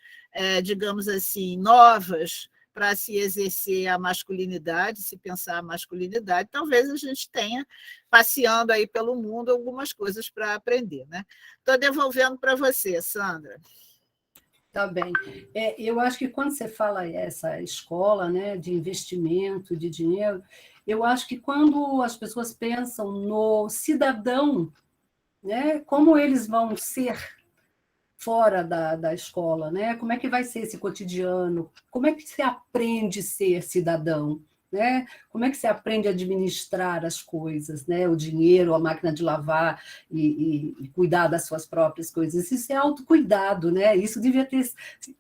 [SPEAKER 1] digamos assim, novas para se exercer a masculinidade, se pensar a masculinidade, talvez a gente tenha, passeando aí pelo mundo, algumas coisas para aprender, né? Estou devolvendo para você, Sandra.
[SPEAKER 2] Tá bem. Eu acho que quando você fala essa escola, né, de investimento, de dinheiro, eu acho que quando as pessoas pensam no cidadão, né, como eles vão ser fora da escola, né? Como é que vai ser esse cotidiano? Como é que se aprende a ser cidadão? Né? Como é que se aprende a administrar as coisas, né? O dinheiro, a máquina de lavar e cuidar das suas próprias coisas. Isso é autocuidado, né? Isso devia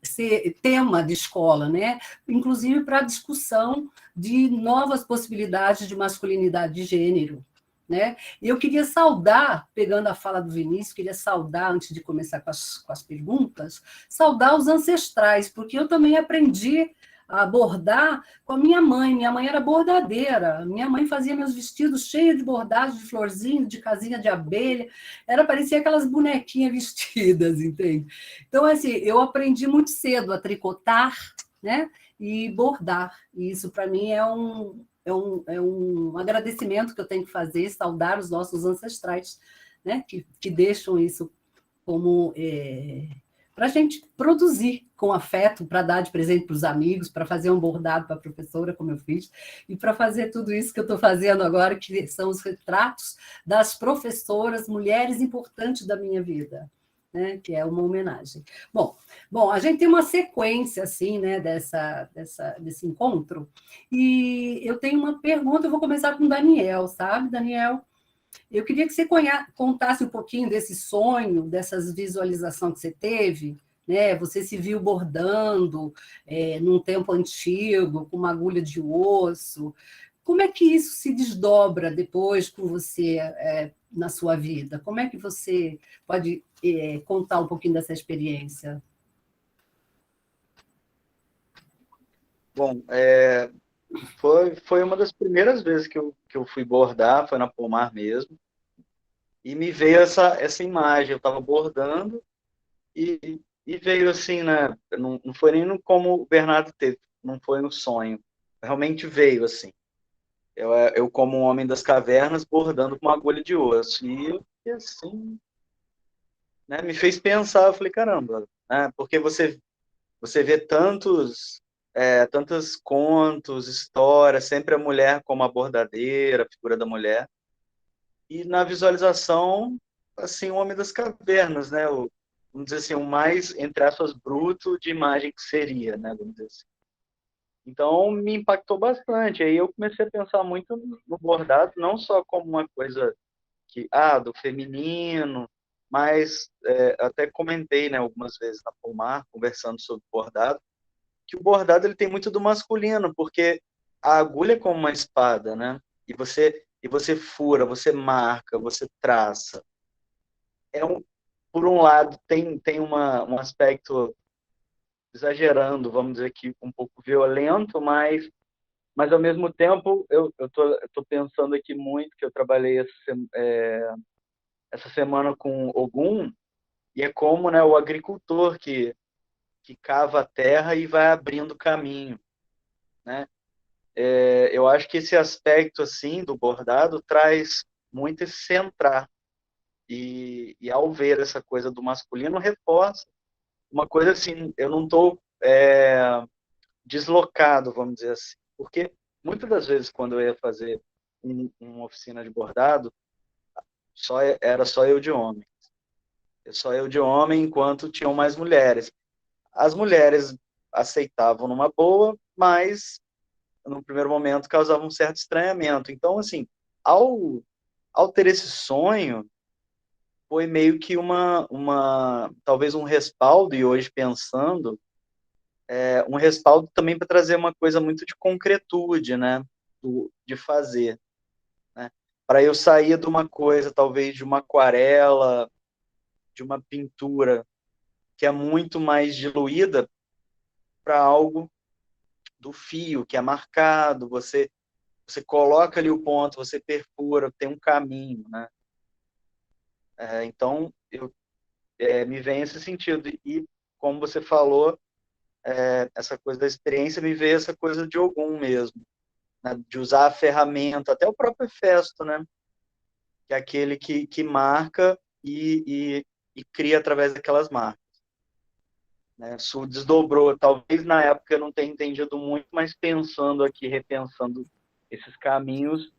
[SPEAKER 2] ser tema de escola, né? Inclusive para a discussão de novas possibilidades de masculinidade de gênero. Né? E eu queria saudar, pegando a fala do Vinícius, queria saudar, antes de começar com as perguntas, saudar os ancestrais, porque eu também aprendi a bordar com a minha mãe. Minha mãe era bordadeira, minha mãe fazia meus vestidos cheios de bordados, de florzinho, de casinha de abelha, parecia aquelas bonequinhas vestidas, entende? Então, assim, eu aprendi muito cedo a tricotar, né? E bordar, e isso para mim é um agradecimento que eu tenho que fazer, saudar os nossos ancestrais, né? que deixam isso como para a gente produzir com afeto, para dar de presente para os amigos, para fazer um bordado para a professora, como eu fiz, e para fazer tudo isso que eu estou fazendo agora, que são os retratos das professoras, mulheres importantes da minha vida. Né, que é uma homenagem. Bom, a gente tem uma sequência assim, né, desse encontro, e eu tenho uma pergunta, eu vou começar com o Daniel, sabe, Daniel? Eu queria que você contasse um pouquinho desse sonho, dessas visualizações que você teve, né? Você se viu bordando num tempo antigo, com uma agulha de osso. Como é que isso se desdobra depois com você na sua vida? Como é que você pode contar um pouquinho dessa experiência?
[SPEAKER 5] Bom, foi uma das primeiras vezes que eu fui bordar, foi na Pomar mesmo, e me veio essa imagem. Eu estava bordando e veio assim, né? Não foi nem como o Bernardo teve, não foi no sonho, realmente veio assim. Eu como um homem das cavernas, bordando com uma agulha de osso. E assim, né, me fez pensar, eu falei, caramba, né, porque você vê tantos contos, histórias, sempre a mulher como a bordadeira, a figura da mulher. E na visualização, assim, o homem das cavernas, né, vamos dizer assim, o mais, entre aspas, bruto de imagem que seria, né, vamos dizer assim. Então, me impactou bastante. Aí eu comecei a pensar muito no bordado, não só como uma coisa do feminino, mas até comentei, né, algumas vezes na Pomar, conversando sobre bordado, que o bordado ele tem muito do masculino, porque a agulha é como uma espada, né? E você fura, você marca, você traça. Por um lado, tem um aspecto, exagerando, vamos dizer que um pouco violento, mas ao mesmo tempo eu tô pensando aqui muito, que eu trabalhei essa semana com Ogum, e é como, né, o agricultor que cava a terra e vai abrindo caminho, né? Eu acho que esse aspecto assim do bordado traz muito esse centrar, e ao ver essa coisa do masculino reforça uma coisa assim. Eu não estou deslocado, vamos dizer assim, porque muitas das vezes quando eu ia fazer uma oficina de bordado, era só eu de homem. Só eu de homem, enquanto tinham mais mulheres. As mulheres aceitavam numa boa, mas no primeiro momento causava um certo estranhamento. Então, assim, ao ter esse sonho, foi meio que talvez um respaldo, e hoje pensando, um respaldo também para trazer uma coisa muito de concretude, né, de fazer, né, para eu sair de uma coisa, talvez de uma aquarela, de uma pintura que é muito mais diluída, para algo do fio, que é marcado, você coloca ali o ponto, você perfura, tem um caminho, né? Então, me vem esse sentido. E, como você falou, essa coisa da experiência, me veio essa coisa de Ogum mesmo, né? De usar a ferramenta, até o próprio Hefesto, né? Que é aquele que marca e cria através daquelas marcas. Né? Isso desdobrou, talvez na época eu não tenha entendido muito, mas pensando aqui, repensando esses caminhos,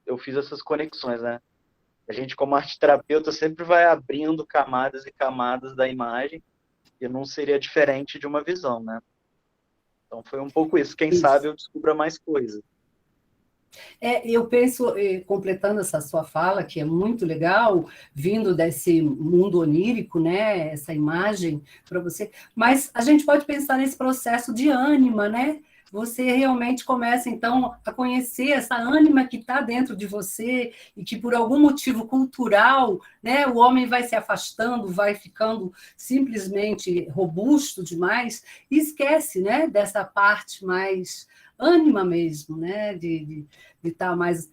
[SPEAKER 5] eu fiz essas conexões, né? A gente, como arte-terapeuta, sempre vai abrindo camadas e camadas da imagem, e não seria diferente de uma visão, né? Então foi um pouco isso. Quem sabe eu descubra mais coisas.
[SPEAKER 2] Eu penso, completando essa sua fala, que é muito legal, vindo desse mundo onírico, né, essa imagem para você, mas a gente pode pensar nesse processo de ânima, né? Você realmente começa, então, a conhecer essa ânima que está dentro de você e que, por algum motivo cultural, né, o homem vai se afastando, vai ficando simplesmente robusto demais e esquece, né, dessa parte mais ânima mesmo, né, de estar mais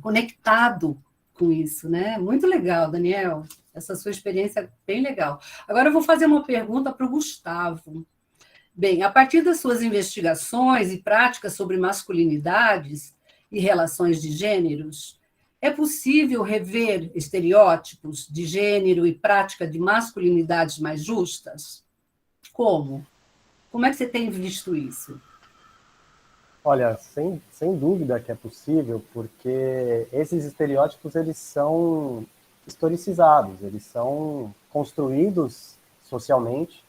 [SPEAKER 2] conectado com isso, né? Muito legal, Daniel. Essa sua experiência é bem legal. Agora eu vou fazer uma pergunta para o Gustavo. Bem, a partir das suas investigações e práticas sobre masculinidades e relações de gêneros, é possível rever estereótipos de gênero e prática de masculinidades mais justas? Como? Como é que você tem visto isso?
[SPEAKER 3] Olha, sem dúvida que é possível, porque esses estereótipos, eles são historicizados, eles são construídos socialmente,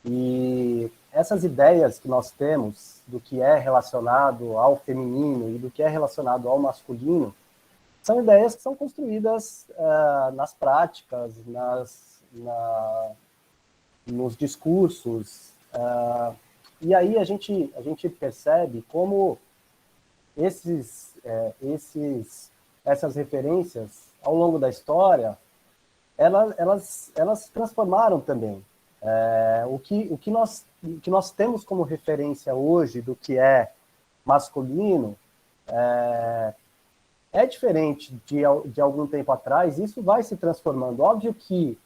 [SPEAKER 3] e essas ideias que nós temos do que é relacionado ao feminino e do que é relacionado ao masculino, são ideias que são construídas nas práticas, nos discursos, e aí a gente percebe como essas referências, ao longo da história, elas transformaram também. O que nós temos como referência hoje do que é masculino é diferente de algum tempo atrás, e isso vai se transformando. Óbvio que,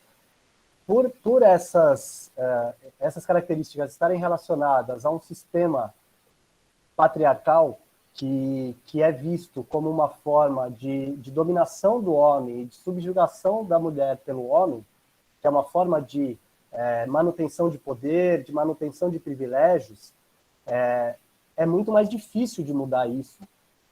[SPEAKER 3] por essas características estarem relacionadas a um sistema patriarcal que é visto como uma forma de dominação do homem e de subjugação da mulher pelo homem, que é uma forma de manutenção de poder, de manutenção de privilégios, é muito mais difícil de mudar isso,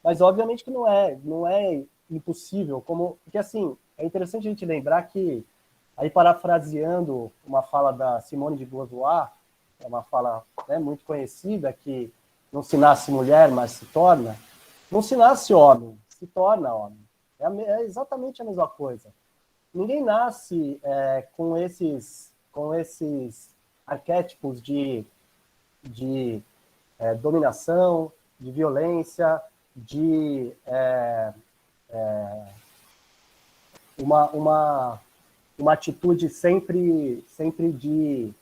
[SPEAKER 3] mas obviamente que não é impossível, porque assim, é interessante a gente lembrar que, aí parafraseando uma fala da Simone de Beauvoir, é uma fala muito conhecida, que não se nasce mulher, mas se torna, não se nasce homem, se torna homem. É exatamente a mesma coisa. Ninguém nasce com esses arquétipos de dominação, de violência, de uma atitude sempre de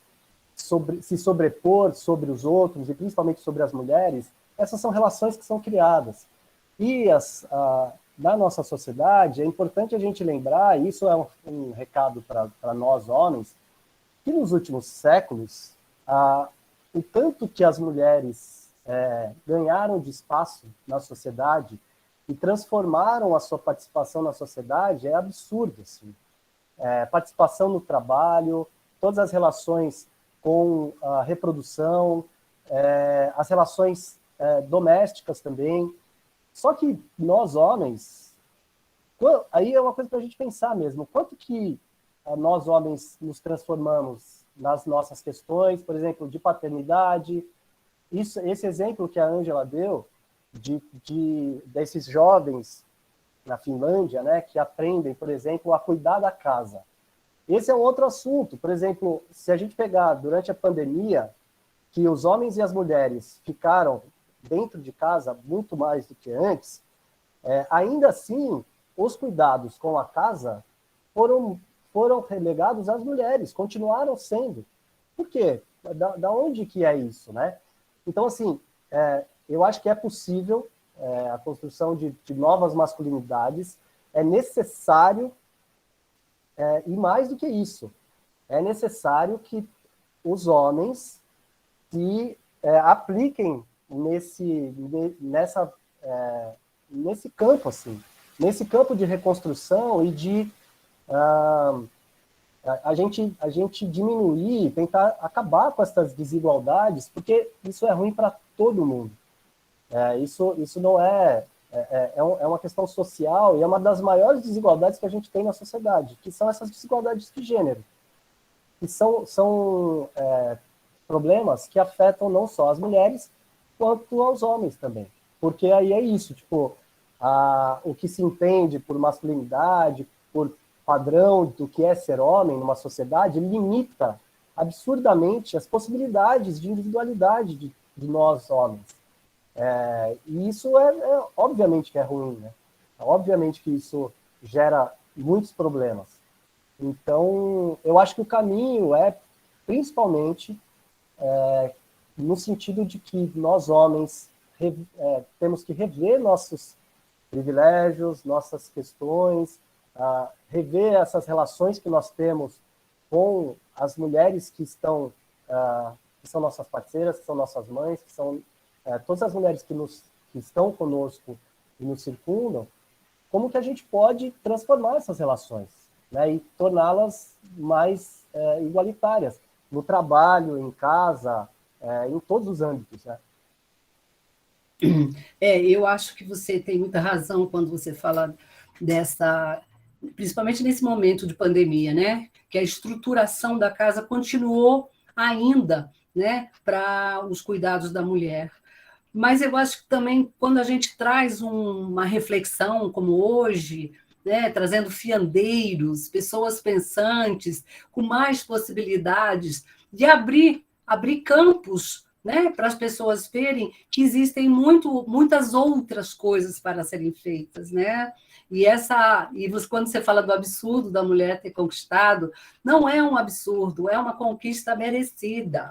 [SPEAKER 3] se sobrepor sobre os outros, e principalmente sobre as mulheres. Essas são relações que são criadas. E na nossa sociedade, é importante a gente lembrar, e isso é um recado para nós homens, que nos últimos séculos, o tanto que as mulheres ganharam de espaço na sociedade e transformaram a sua participação na sociedade é absurdo. Assim. Participação no trabalho, todas as relações com a reprodução, as relações domésticas também. Só que nós, homens, aí é uma coisa para a gente pensar mesmo, quanto que nós, homens, nos transformamos nas nossas questões, por exemplo, de paternidade. Esse exemplo que a Ângela deu, desses jovens na Finlândia, né, que aprendem, por exemplo, a cuidar da casa. Esse é um outro assunto. Por exemplo, se a gente pegar durante a pandemia, que os homens e as mulheres ficaram dentro de casa muito mais do que antes, ainda assim, os cuidados com a casa foram relegados às mulheres, continuaram sendo. Por quê? Da onde que é isso, né? Então, assim, eu acho que é possível a construção de novas masculinidades, é necessário, e mais do que isso, é necessário que os homens se apliquem nesse campo, assim, nesse campo de reconstrução e de a gente diminuir, tentar acabar com essas desigualdades, porque isso é ruim para todo mundo. Isso não é uma questão social e é uma das maiores desigualdades que a gente tem na sociedade, que são essas desigualdades de gênero, que são problemas que afetam não só as mulheres, quanto aos homens também. Porque aí é isso, tipo, o que se entende por masculinidade, por padrão do que é ser homem numa sociedade, limita absurdamente as possibilidades de individualidade de nós homens. E isso obviamente que é ruim, né? Obviamente que isso gera muitos problemas. Então, eu acho que o caminho principalmente, no sentido de que nós homens temos que rever nossos privilégios, nossas questões, rever essas relações que nós temos com as mulheres que são nossas parceiras, que são nossas mães, que são todas as mulheres que estão conosco e nos circundam, como que a gente pode transformar essas relações, né, e torná-las mais igualitárias, no trabalho, em casa, em todos os âmbitos, né?
[SPEAKER 2] Eu acho que você tem muita razão quando você fala dessa, principalmente nesse momento de pandemia, né? Que a estruturação da casa continuou ainda, né, para os cuidados da mulher. Mas eu acho que também, quando a gente traz uma reflexão como hoje, né, trazendo fiandeiros, pessoas pensantes, com mais possibilidades de abrir campos, né, para as pessoas verem que existem muitas outras coisas para serem feitas, né? Quando você fala do absurdo da mulher ter conquistado, não é um absurdo, é uma conquista merecida.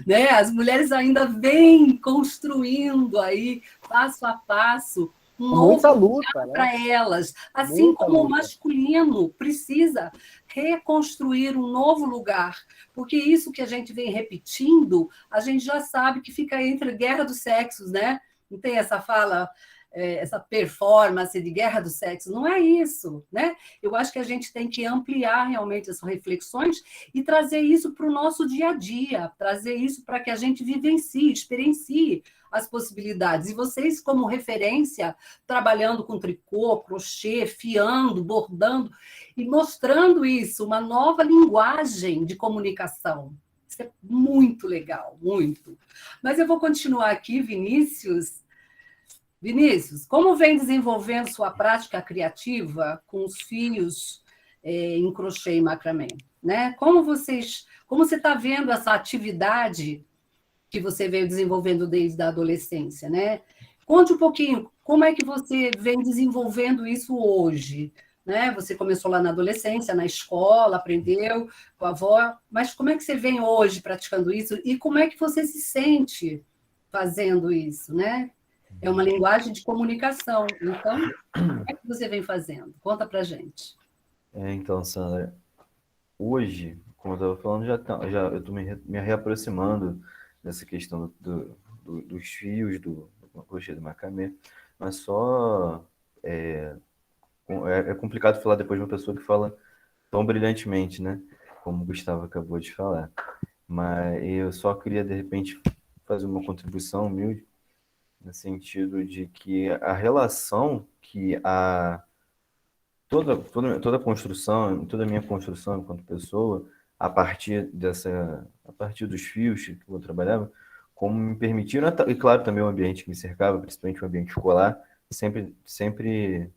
[SPEAKER 2] Né? As mulheres ainda vêm construindo aí, passo a passo, um
[SPEAKER 3] Muita
[SPEAKER 2] novo
[SPEAKER 3] luta, né?
[SPEAKER 2] para elas, assim
[SPEAKER 3] Muita
[SPEAKER 2] como o
[SPEAKER 3] luta.
[SPEAKER 2] masculino precisa reconstruir um novo lugar, porque isso que a gente vem repetindo, a gente já sabe que fica entre guerra dos sexos, né? Não tem essa fala, essa performance de guerra dos sexos, não é isso, né? Eu acho que a gente tem que ampliar realmente essas reflexões e trazer isso para o nosso dia a dia, trazer isso para que a gente vivencie, experiencie as possibilidades. E vocês, como referência, trabalhando com tricô, crochê, fiando, bordando, e mostrando isso, uma nova linguagem de comunicação. Isso é muito legal, muito. Mas eu vou continuar aqui, Vinícius. Vinícius, como vem desenvolvendo sua prática criativa com os fios em crochê e macramê? Né? Como você está vendo essa atividade que você veio desenvolvendo desde a adolescência, né? Conte um pouquinho, como é que você vem desenvolvendo isso hoje? Né? Você começou lá na adolescência, na escola, aprendeu com a avó, mas como é que você vem hoje praticando isso e como é que você se sente fazendo isso, né? É uma linguagem de comunicação. Então, como é que você vem fazendo? Conta pra gente.
[SPEAKER 6] Então, Sandra, hoje, como eu estava falando, eu estou me reaproximando dessa questão dos fios, do crochê do macramê, mas é complicado falar depois de uma pessoa que fala tão brilhantemente, né? Como o Gustavo acabou de falar. Mas eu só queria, de repente, fazer uma contribuição humilde, no sentido de que a relação que toda a construção, toda a minha construção enquanto pessoa, a partir dos fios que eu trabalhava, como me permitiram, e claro, também o ambiente que me cercava, principalmente o ambiente escolar, sempre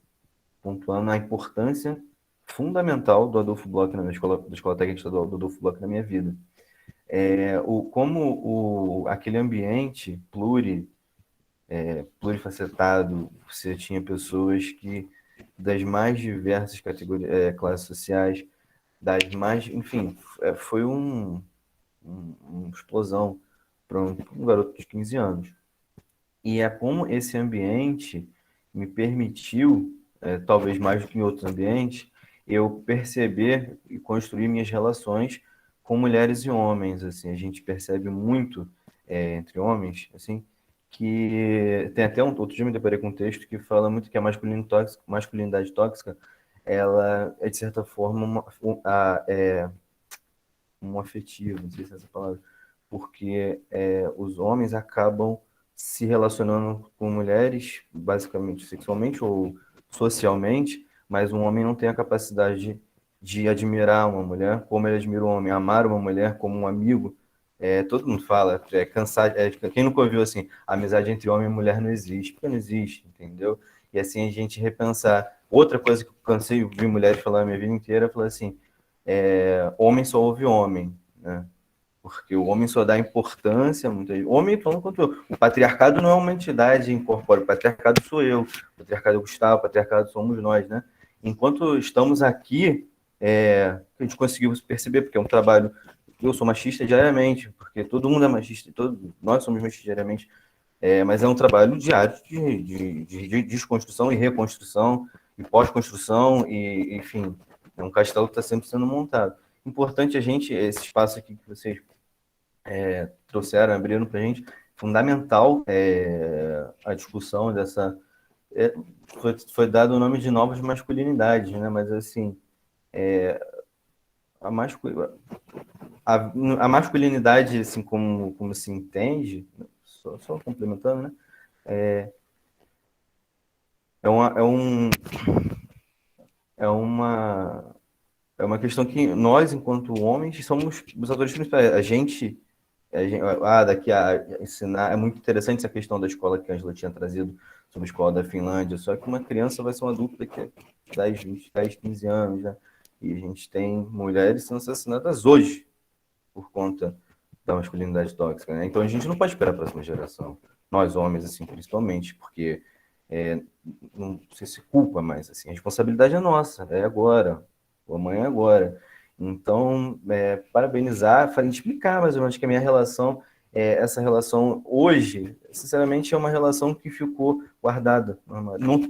[SPEAKER 6] pontuando a importância fundamental do Adolfo Bloch da Escola Técnica Estadual do Adolfo Bloch na minha vida. Aquele ambiente plurifacetado, você tinha pessoas das mais diversas categorias, classes sociais, enfim, foi uma explosão para um garoto de 15 anos. E é como esse ambiente me permitiu, talvez mais do que em outros ambientes, eu perceber e construir minhas relações com mulheres e homens, assim, a gente percebe muito entre homens, assim, que tem até outro dia eu me deparei com um texto que fala muito que a masculinidade tóxica, ela é de certa forma um afetivo, não sei se é essa palavra, porque os homens acabam se relacionando com mulheres, basicamente sexualmente ou socialmente, mas um homem não tem a capacidade de admirar uma mulher como ele admira um homem, amar uma mulher como um amigo. Todo mundo fala, cansado, quem nunca ouviu assim, a amizade entre homem e mulher não existe, porque não existe, entendeu? E assim a gente repensar. Outra coisa que eu cansei de ouvir mulheres falar a minha vida inteira, falar assim, homem só ouve homem, né? Porque o homem só dá importância, homem falando quanto eu. O patriarcado não é uma entidade incorpórea, o patriarcado sou eu, o patriarcado é o Gustavo, o patriarcado somos nós, né? Enquanto estamos aqui, a gente conseguiu perceber, porque é um trabalho, eu sou machista diariamente, porque todo mundo é machista, nós somos machistas diariamente, mas é um trabalho diário de desconstrução e reconstrução, e pós-construção, e enfim, é um castelo que está sempre sendo montado. Importante a gente, esse espaço aqui que vocês trouxeram, abriram para a gente, fundamental a discussão dessa. Foi dado o nome de novas masculinidades, né? Mas assim, a masculinidade, assim como se entende, só complementando, né? É uma questão que nós, enquanto homens, somos os atores principais. Daqui a ensinar, é muito interessante essa questão da escola que a Angela tinha trazido sobre a escola da Finlândia, só que uma criança vai ser um adulto daqui a 10, 20, 10, 15 anos, né? E a gente tem mulheres sendo assassinadas hoje por conta da masculinidade tóxica, né? Então a gente não pode esperar a próxima geração, nós homens, assim, principalmente, porque não sei se culpa, mas assim, a responsabilidade é nossa, é agora, o amanhã é agora. Então, parabenizar, explicar mais ou menos que a minha relação, essa relação hoje, sinceramente, é uma relação que ficou guardada.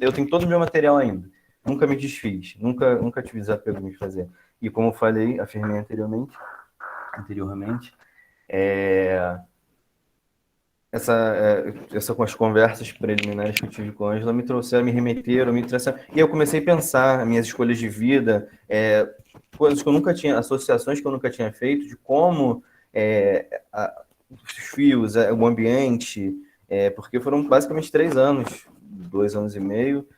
[SPEAKER 6] Eu tenho todo o meu material ainda, nunca me desfiz, nunca tive desapego de me fazer. E como eu falei, afirmei anteriormente, essa com as conversas preliminares que eu tive com a Ângela me trouxeram, me remeteram, e eu comecei a pensar minhas escolhas de vida, coisas que eu nunca tinha, associações que eu nunca tinha feito, de como os fios, o ambiente, porque foram basicamente 3 anos, 2 anos e meio,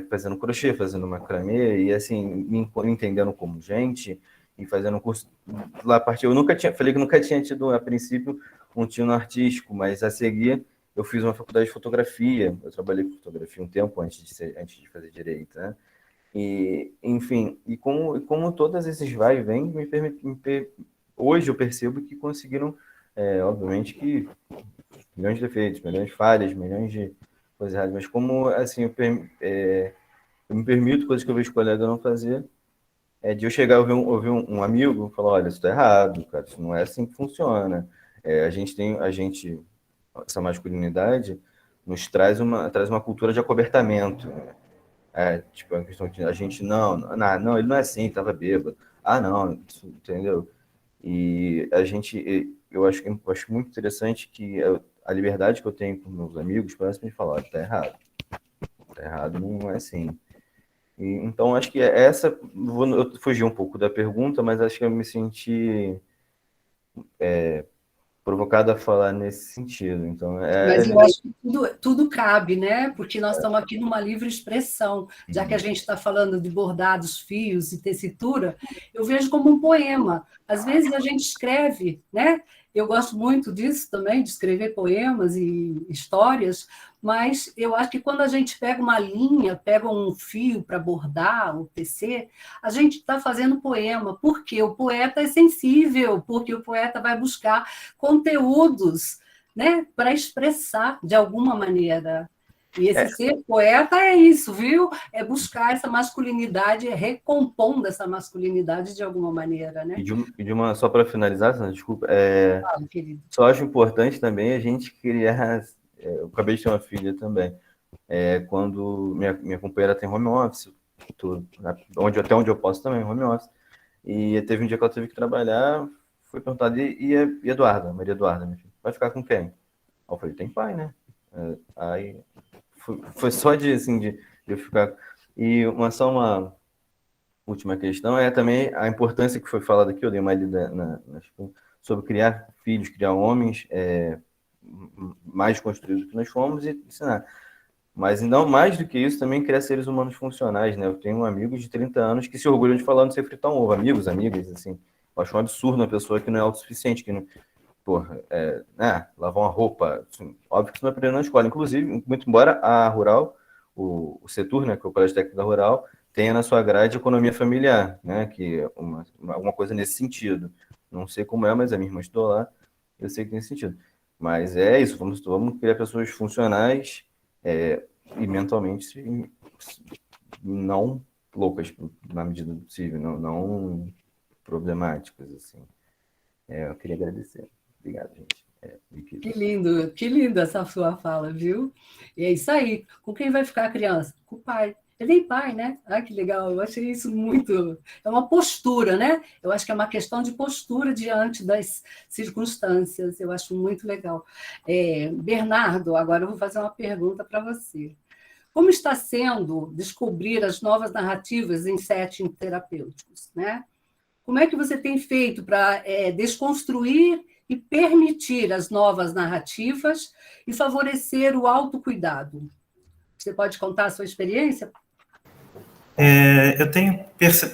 [SPEAKER 6] fazendo crochê, fazendo macramê, e assim, me entendendo como gente, e fazendo um curso lá a partir. Falei que nunca tinha tido, a princípio, um tino artístico, mas a seguir eu fiz uma faculdade de fotografia. Eu trabalhei com fotografia um tempo antes de fazer direito, né? E, enfim, e como todos esses vai e vem, hoje eu percebo que conseguiram, obviamente que milhões de defeitos, milhões de falhas, milhões de coisas erradas, mas como assim eu me permito coisas que eu vejo colega não fazer, de eu chegar e ouvir um amigo falar, olha, isso tá errado, cara, isso não é assim que funciona. Essa masculinidade nos traz uma cultura de acobertamento. Tipo, a questão de a gente, não, ele não é assim, tava bêbado. Ah, não, isso, entendeu? E eu acho muito interessante que a liberdade que eu tenho com meus amigos parece me falar, tá errado, não é assim. Então, acho que eu fugi um pouco da pergunta, mas acho que eu me senti provocado a falar nesse sentido. Então,
[SPEAKER 2] Mas eu acho que tudo cabe, né? Porque nós estamos aqui numa livre expressão, já que a gente está falando de bordados, fios e tessitura, eu vejo como um poema. Às vezes a gente escreve, né? Eu gosto muito disso também, de escrever poemas e histórias, mas eu acho que quando a gente pega uma linha, pega um fio para bordar ou tecer, a gente está fazendo poema, porque o poeta é sensível, porque o poeta vai buscar conteúdos, né, para expressar de alguma maneira. E esse ser poeta é isso, viu? É buscar essa masculinidade, recompondo essa masculinidade de alguma maneira, né?
[SPEAKER 6] Só para finalizar, Sandra, desculpa,
[SPEAKER 2] Claro, querido.
[SPEAKER 6] só acho importante também a gente criar. Eu acabei de ter uma filha também. Quando minha companheira tem home office, até onde eu posso também, home office. E teve um dia que ela teve que trabalhar, foi perguntado, e Eduarda, Maria Eduarda, minha filha, vai ficar com quem? Aí eu falei, tem pai, né? Aí foi só de eu ficar... E só uma última questão é também a importância que foi falada aqui, eu dei uma lida sobre criar filhos, criar homens mais construídos do que nós fomos e ensinar. Mas não mais do que isso, também criar seres humanos funcionais, né? Eu tenho um amigo de 30 anos que se orgulham de falar não sei fritar um ovo. Amigos, amigas, assim. Eu acho um absurdo uma pessoa que não é autossuficiente, que não... Porra, lavar uma roupa... Assim, óbvio que isso não é aprender na escola. Inclusive, muito embora a Rural, o Setur, né, que é o Colégio Técnico da Rural, tenha na sua grade economia familiar, né? Que é alguma coisa nesse sentido. Não sei como é, mas a minha irmã estudou lá, eu sei que tem esse sentido. Mas é isso, vamos criar pessoas funcionais... e mentalmente não loucas na medida do possível, não problemáticas, assim. Eu queria agradecer. Obrigado, gente.
[SPEAKER 2] Que lindo essa sua fala, viu? E é isso aí. Com quem vai ficar a criança? Com o pai. Ele tem pai, né? Ah, que legal. Eu achei isso muito... É uma postura, né? Eu acho que é uma questão de postura diante das circunstâncias. Eu acho muito legal. Bernardo, agora eu vou fazer uma pergunta para você. Como está sendo descobrir as novas narrativas em settings terapêuticos, né? Como é que você tem feito para desconstruir e permitir as novas narrativas e favorecer o autocuidado? Você pode contar a sua experiência?
[SPEAKER 4] Eu tenho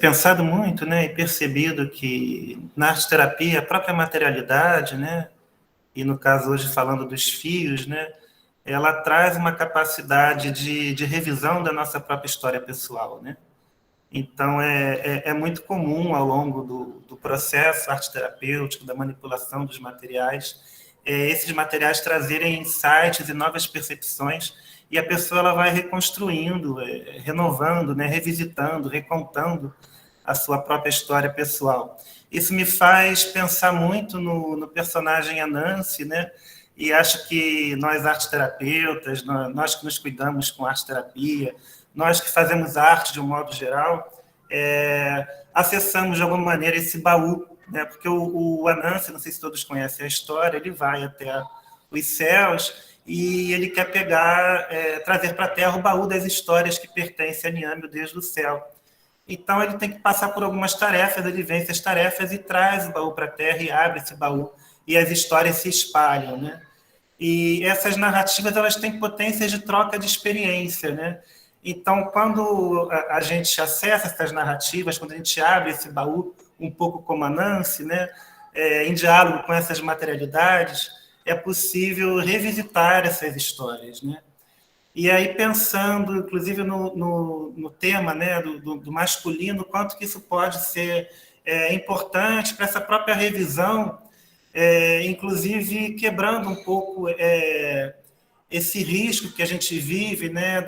[SPEAKER 4] pensado muito, né, e percebido que na arte-terapia, a própria materialidade, né, e no caso hoje falando dos fios, né, ela traz uma capacidade de revisão da nossa própria história pessoal, né? Então, é muito comum ao longo do processo arte-terapêutico, da manipulação dos materiais, esses materiais trazerem insights e novas percepções, e a pessoa ela vai reconstruindo, renovando, né, revisitando, recontando a sua própria história pessoal. Isso me faz pensar muito no personagem Anansi, né? E acho que nós arte-terapeutas, nós que nos cuidamos com arte-terapia, nós que fazemos arte de um modo geral, acessamos de alguma maneira esse baú, né? Porque o Anansi, não sei se todos conhecem a história, ele vai até os céus e ele quer trazer para a Terra o baú das histórias que pertencem a Niame, o Deus do céu. Então ele tem que passar por algumas tarefas, ele vence as tarefas e traz o baú para a Terra e abre esse baú e as histórias se espalham, né? E essas narrativas elas têm potências de troca de experiência, né? Então, quando a gente acessa essas narrativas, quando a gente abre esse baú, um pouco como a Nancy, né, em diálogo com essas materialidades, é possível revisitar essas histórias, né? E aí, pensando, inclusive, no tema, né, do masculino, quanto que isso pode ser importante para essa própria revisão, inclusive quebrando um pouco esse risco que a gente vive, né,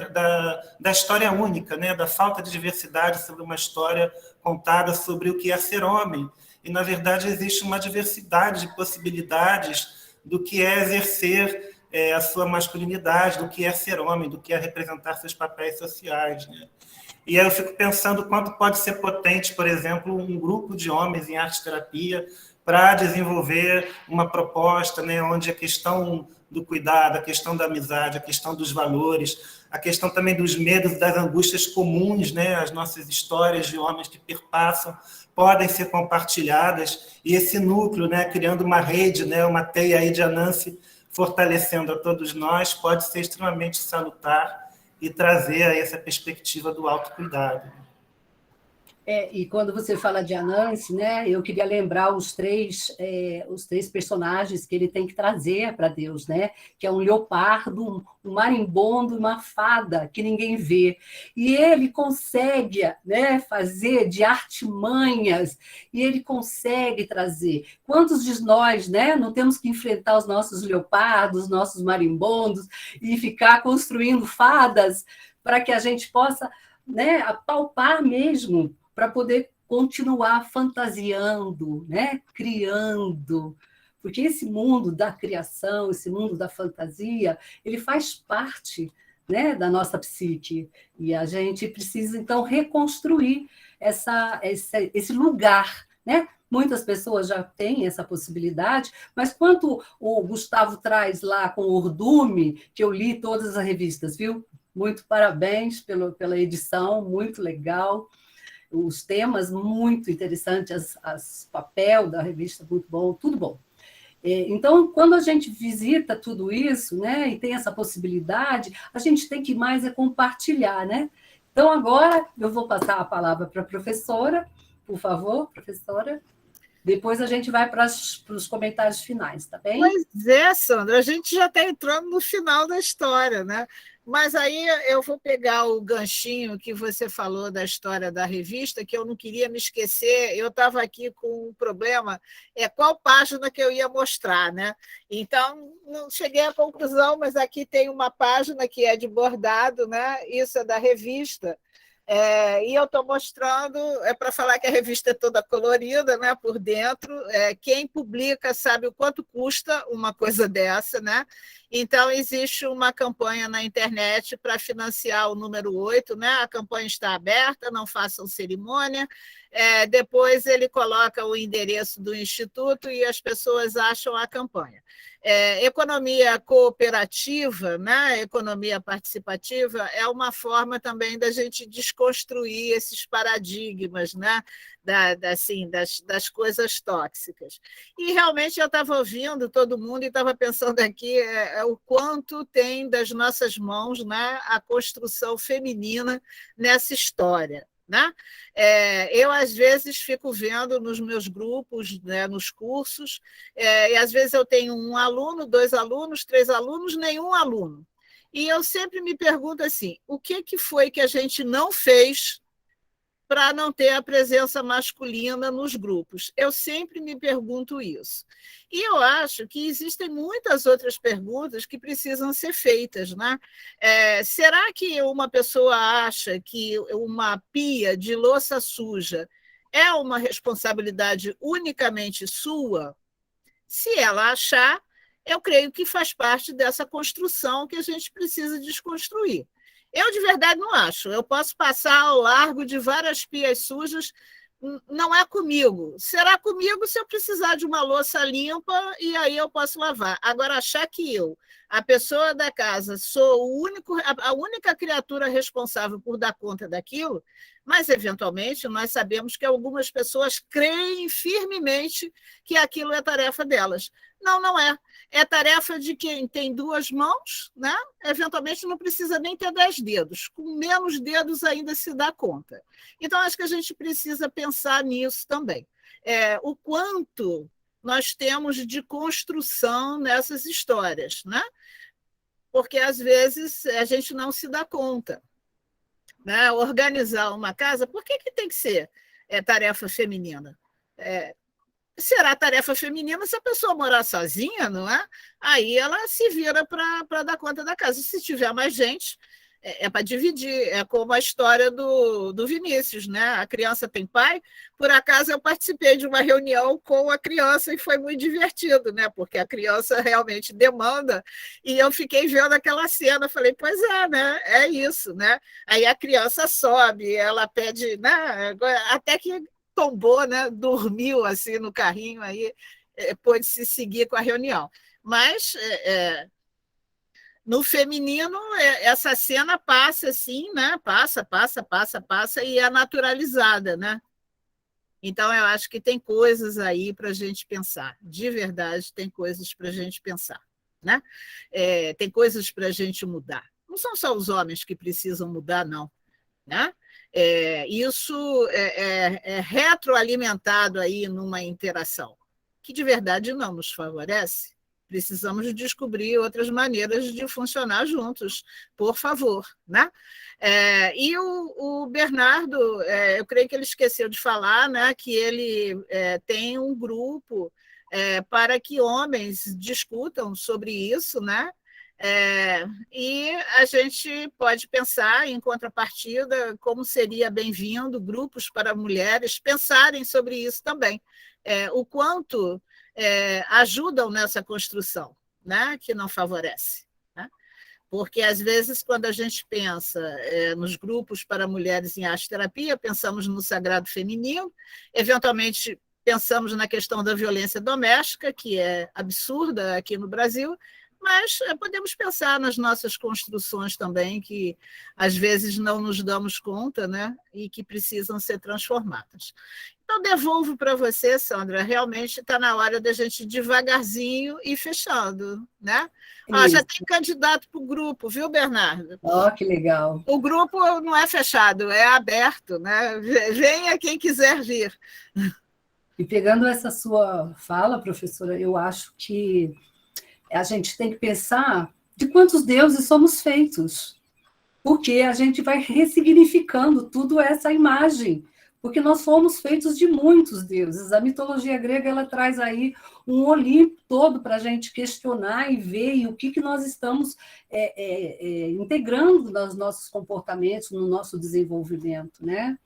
[SPEAKER 4] da história única, né, da falta de diversidade sobre uma história contada sobre o que é ser homem. E, na verdade, existe uma diversidade de possibilidades do que é exercer a sua masculinidade, do que é ser homem, do que é representar seus papéis sociais, né? E aí eu fico pensando quanto pode ser potente, por exemplo, um grupo de homens em arte-terapia para desenvolver uma proposta, né, onde a questão do cuidado, a questão da amizade, a questão dos valores, a questão também dos medos, das angústias comuns, né, as nossas histórias de homens que perpassam, podem ser compartilhadas, e esse núcleo, né, criando uma rede, né, uma teia aí de Anansi, fortalecendo a todos nós, pode ser extremamente salutar e trazer aí essa perspectiva do autocuidado.
[SPEAKER 2] E quando você fala de Anansi, né, eu queria lembrar os três personagens que ele tem que trazer para Deus, né, que é um leopardo, um marimbondo e uma fada que ninguém vê. E ele consegue, né, fazer de artimanhas, e ele consegue trazer. Quantos de nós, né, não temos que enfrentar os nossos leopardos, nossos marimbondos, e ficar construindo fadas para que a gente possa, né, apalpar mesmo, para poder continuar fantasiando, né? Criando. Porque esse mundo da criação, esse mundo da fantasia, ele faz parte né, da nossa psique. E a gente precisa, então, reconstruir esse lugar, né? Muitas pessoas já têm essa possibilidade, mas quanto o Gustavo traz lá com o Urdume, que eu li todas as revistas, viu? Muito parabéns pela edição, muito legal. Os temas muito interessantes, as papel da revista muito bom, tudo bom. Então, quando a gente visita tudo isso, né, e tem essa possibilidade, a gente tem que mais compartilhar, né? Então, agora eu vou passar a palavra para a professora, por favor, professora. Depois a gente vai para os comentários finais, tá bem?
[SPEAKER 1] Pois é, Sandra, a gente já está entrando no final da história, né? Mas aí eu vou pegar o ganchinho que você falou da história da revista, que eu não queria me esquecer. Eu estava aqui com um problema, qual página que eu ia mostrar, né? Então, não cheguei à conclusão, mas aqui tem uma página que é de bordado, né? Isso é da revista. E eu estou mostrando, para falar que a revista é toda colorida, né, por dentro. Quem publica sabe o quanto custa uma coisa dessa, né? Então, existe uma campanha na internet para financiar o número 8, né? A campanha está aberta, não façam cerimônia. Depois ele coloca o endereço do Instituto e as pessoas acham a campanha. Economia cooperativa, né? Economia participativa, é uma forma também da gente desconstruir esses paradigmas, né? Das coisas tóxicas. E realmente eu estava ouvindo todo mundo e estava pensando aqui o quanto tem das nossas mãos, né, a construção feminina nessa história. Né? Eu, às vezes, fico vendo nos meus grupos, né, nos cursos, e às vezes eu tenho um aluno, 2 alunos, 3 alunos, nenhum aluno. E eu sempre me pergunto assim, o que foi que a gente não fez para não ter a presença masculina nos grupos? Eu sempre me pergunto isso. E eu acho que existem muitas outras perguntas que precisam ser feitas. Né? Será que uma pessoa acha que uma pia de louça suja é uma responsabilidade unicamente sua? Se ela achar, eu creio que faz parte dessa construção que a gente precisa desconstruir. Eu, de verdade, não acho. Eu posso passar ao largo de várias pias sujas, não é comigo. Será comigo se eu precisar de uma louça limpa e aí eu posso lavar. Agora, achar que eu, a pessoa da casa, sou a única criatura responsável por dar conta daquilo, mas, eventualmente, nós sabemos que algumas pessoas creem firmemente que aquilo é tarefa delas. Não, não é. É tarefa de quem tem 2 mãos, né? Eventualmente não precisa nem ter 10 dedos. Com menos dedos ainda se dá conta. Então, acho que a gente precisa pensar nisso também. O quanto nós temos de construção nessas histórias, né? Porque, às vezes, a gente não se dá conta. Né? Organizar uma casa, por que tem que ser tarefa feminina? Será tarefa feminina se a pessoa morar sozinha, não é? Aí ela se vira para dar conta da casa. E se tiver mais gente, para dividir. É como a história do Vinícius, né? A criança tem pai. Por acaso, eu participei de uma reunião com a criança e foi muito divertido, né? Porque a criança realmente demanda. E eu fiquei vendo aquela cena, falei, pois é, né? É isso, né? Aí a criança sobe, ela pede, né? Até que tombou, né? Dormiu assim no carrinho, aí pôde se seguir com a reunião. Mas no feminino, essa cena passa assim, né? Passa, e é naturalizada, né? Então, eu acho que tem coisas aí para a gente pensar. De verdade, tem coisas para a gente pensar. Né? Tem coisas para a gente mudar. Não são só os homens que precisam mudar, não. Né? Isso é retroalimentado aí numa interação, que de verdade não nos favorece. Precisamos descobrir outras maneiras de funcionar juntos, por favor. Né? E o Bernardo, eu creio que ele esqueceu de falar, né, que ele tem um grupo para que homens discutam sobre isso, né? E a gente pode pensar, em contrapartida, como seria bem-vindo grupos para mulheres pensarem sobre isso também. O quanto ajudam nessa construção, né, que não favorece. Né? Porque, às vezes, quando a gente pensa nos grupos para mulheres em arte-terapia, pensamos no sagrado feminino, eventualmente pensamos na questão da violência doméstica, que é absurda aqui no Brasil, mas podemos pensar nas nossas construções também, que às vezes não nos damos conta, né? E que precisam ser transformadas. Então, devolvo para você, Sandra, realmente está na hora da gente devagarzinho ir fechando, né? Já tem candidato para o grupo, viu, Bernardo?
[SPEAKER 2] Que legal.
[SPEAKER 1] O grupo não é fechado, é aberto, né? Venha quem quiser vir.
[SPEAKER 2] E pegando essa sua fala, professora, eu acho que a gente tem que pensar de quantos deuses somos feitos, porque a gente vai ressignificando tudo essa imagem, porque nós somos feitos de muitos deuses. A mitologia grega ela traz aí um Olimpo todo para a gente questionar e ver e o que nós estamos integrando nos nossos comportamentos, no nosso desenvolvimento, né?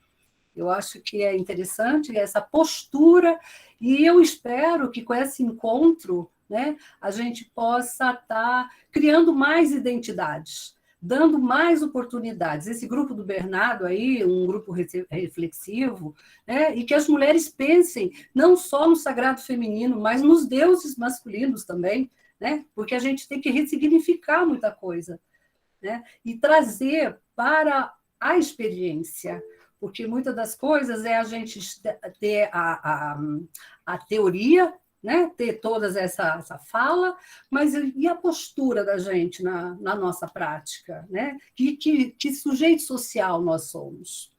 [SPEAKER 2] Eu acho que é interessante essa postura, e eu espero que com esse encontro, né, a gente possa estar criando mais identidades, dando mais oportunidades. Esse grupo do Bernardo aí, um grupo reflexivo, né, e que as mulheres pensem não só no sagrado feminino, mas nos deuses masculinos também, né, porque a gente tem que ressignificar muita coisa, né, e trazer para a experiência, porque muitas das coisas é a gente ter a teoria, né? Ter toda essa fala, mas e a postura da gente na nossa prática? Né? Que sujeito social nós somos?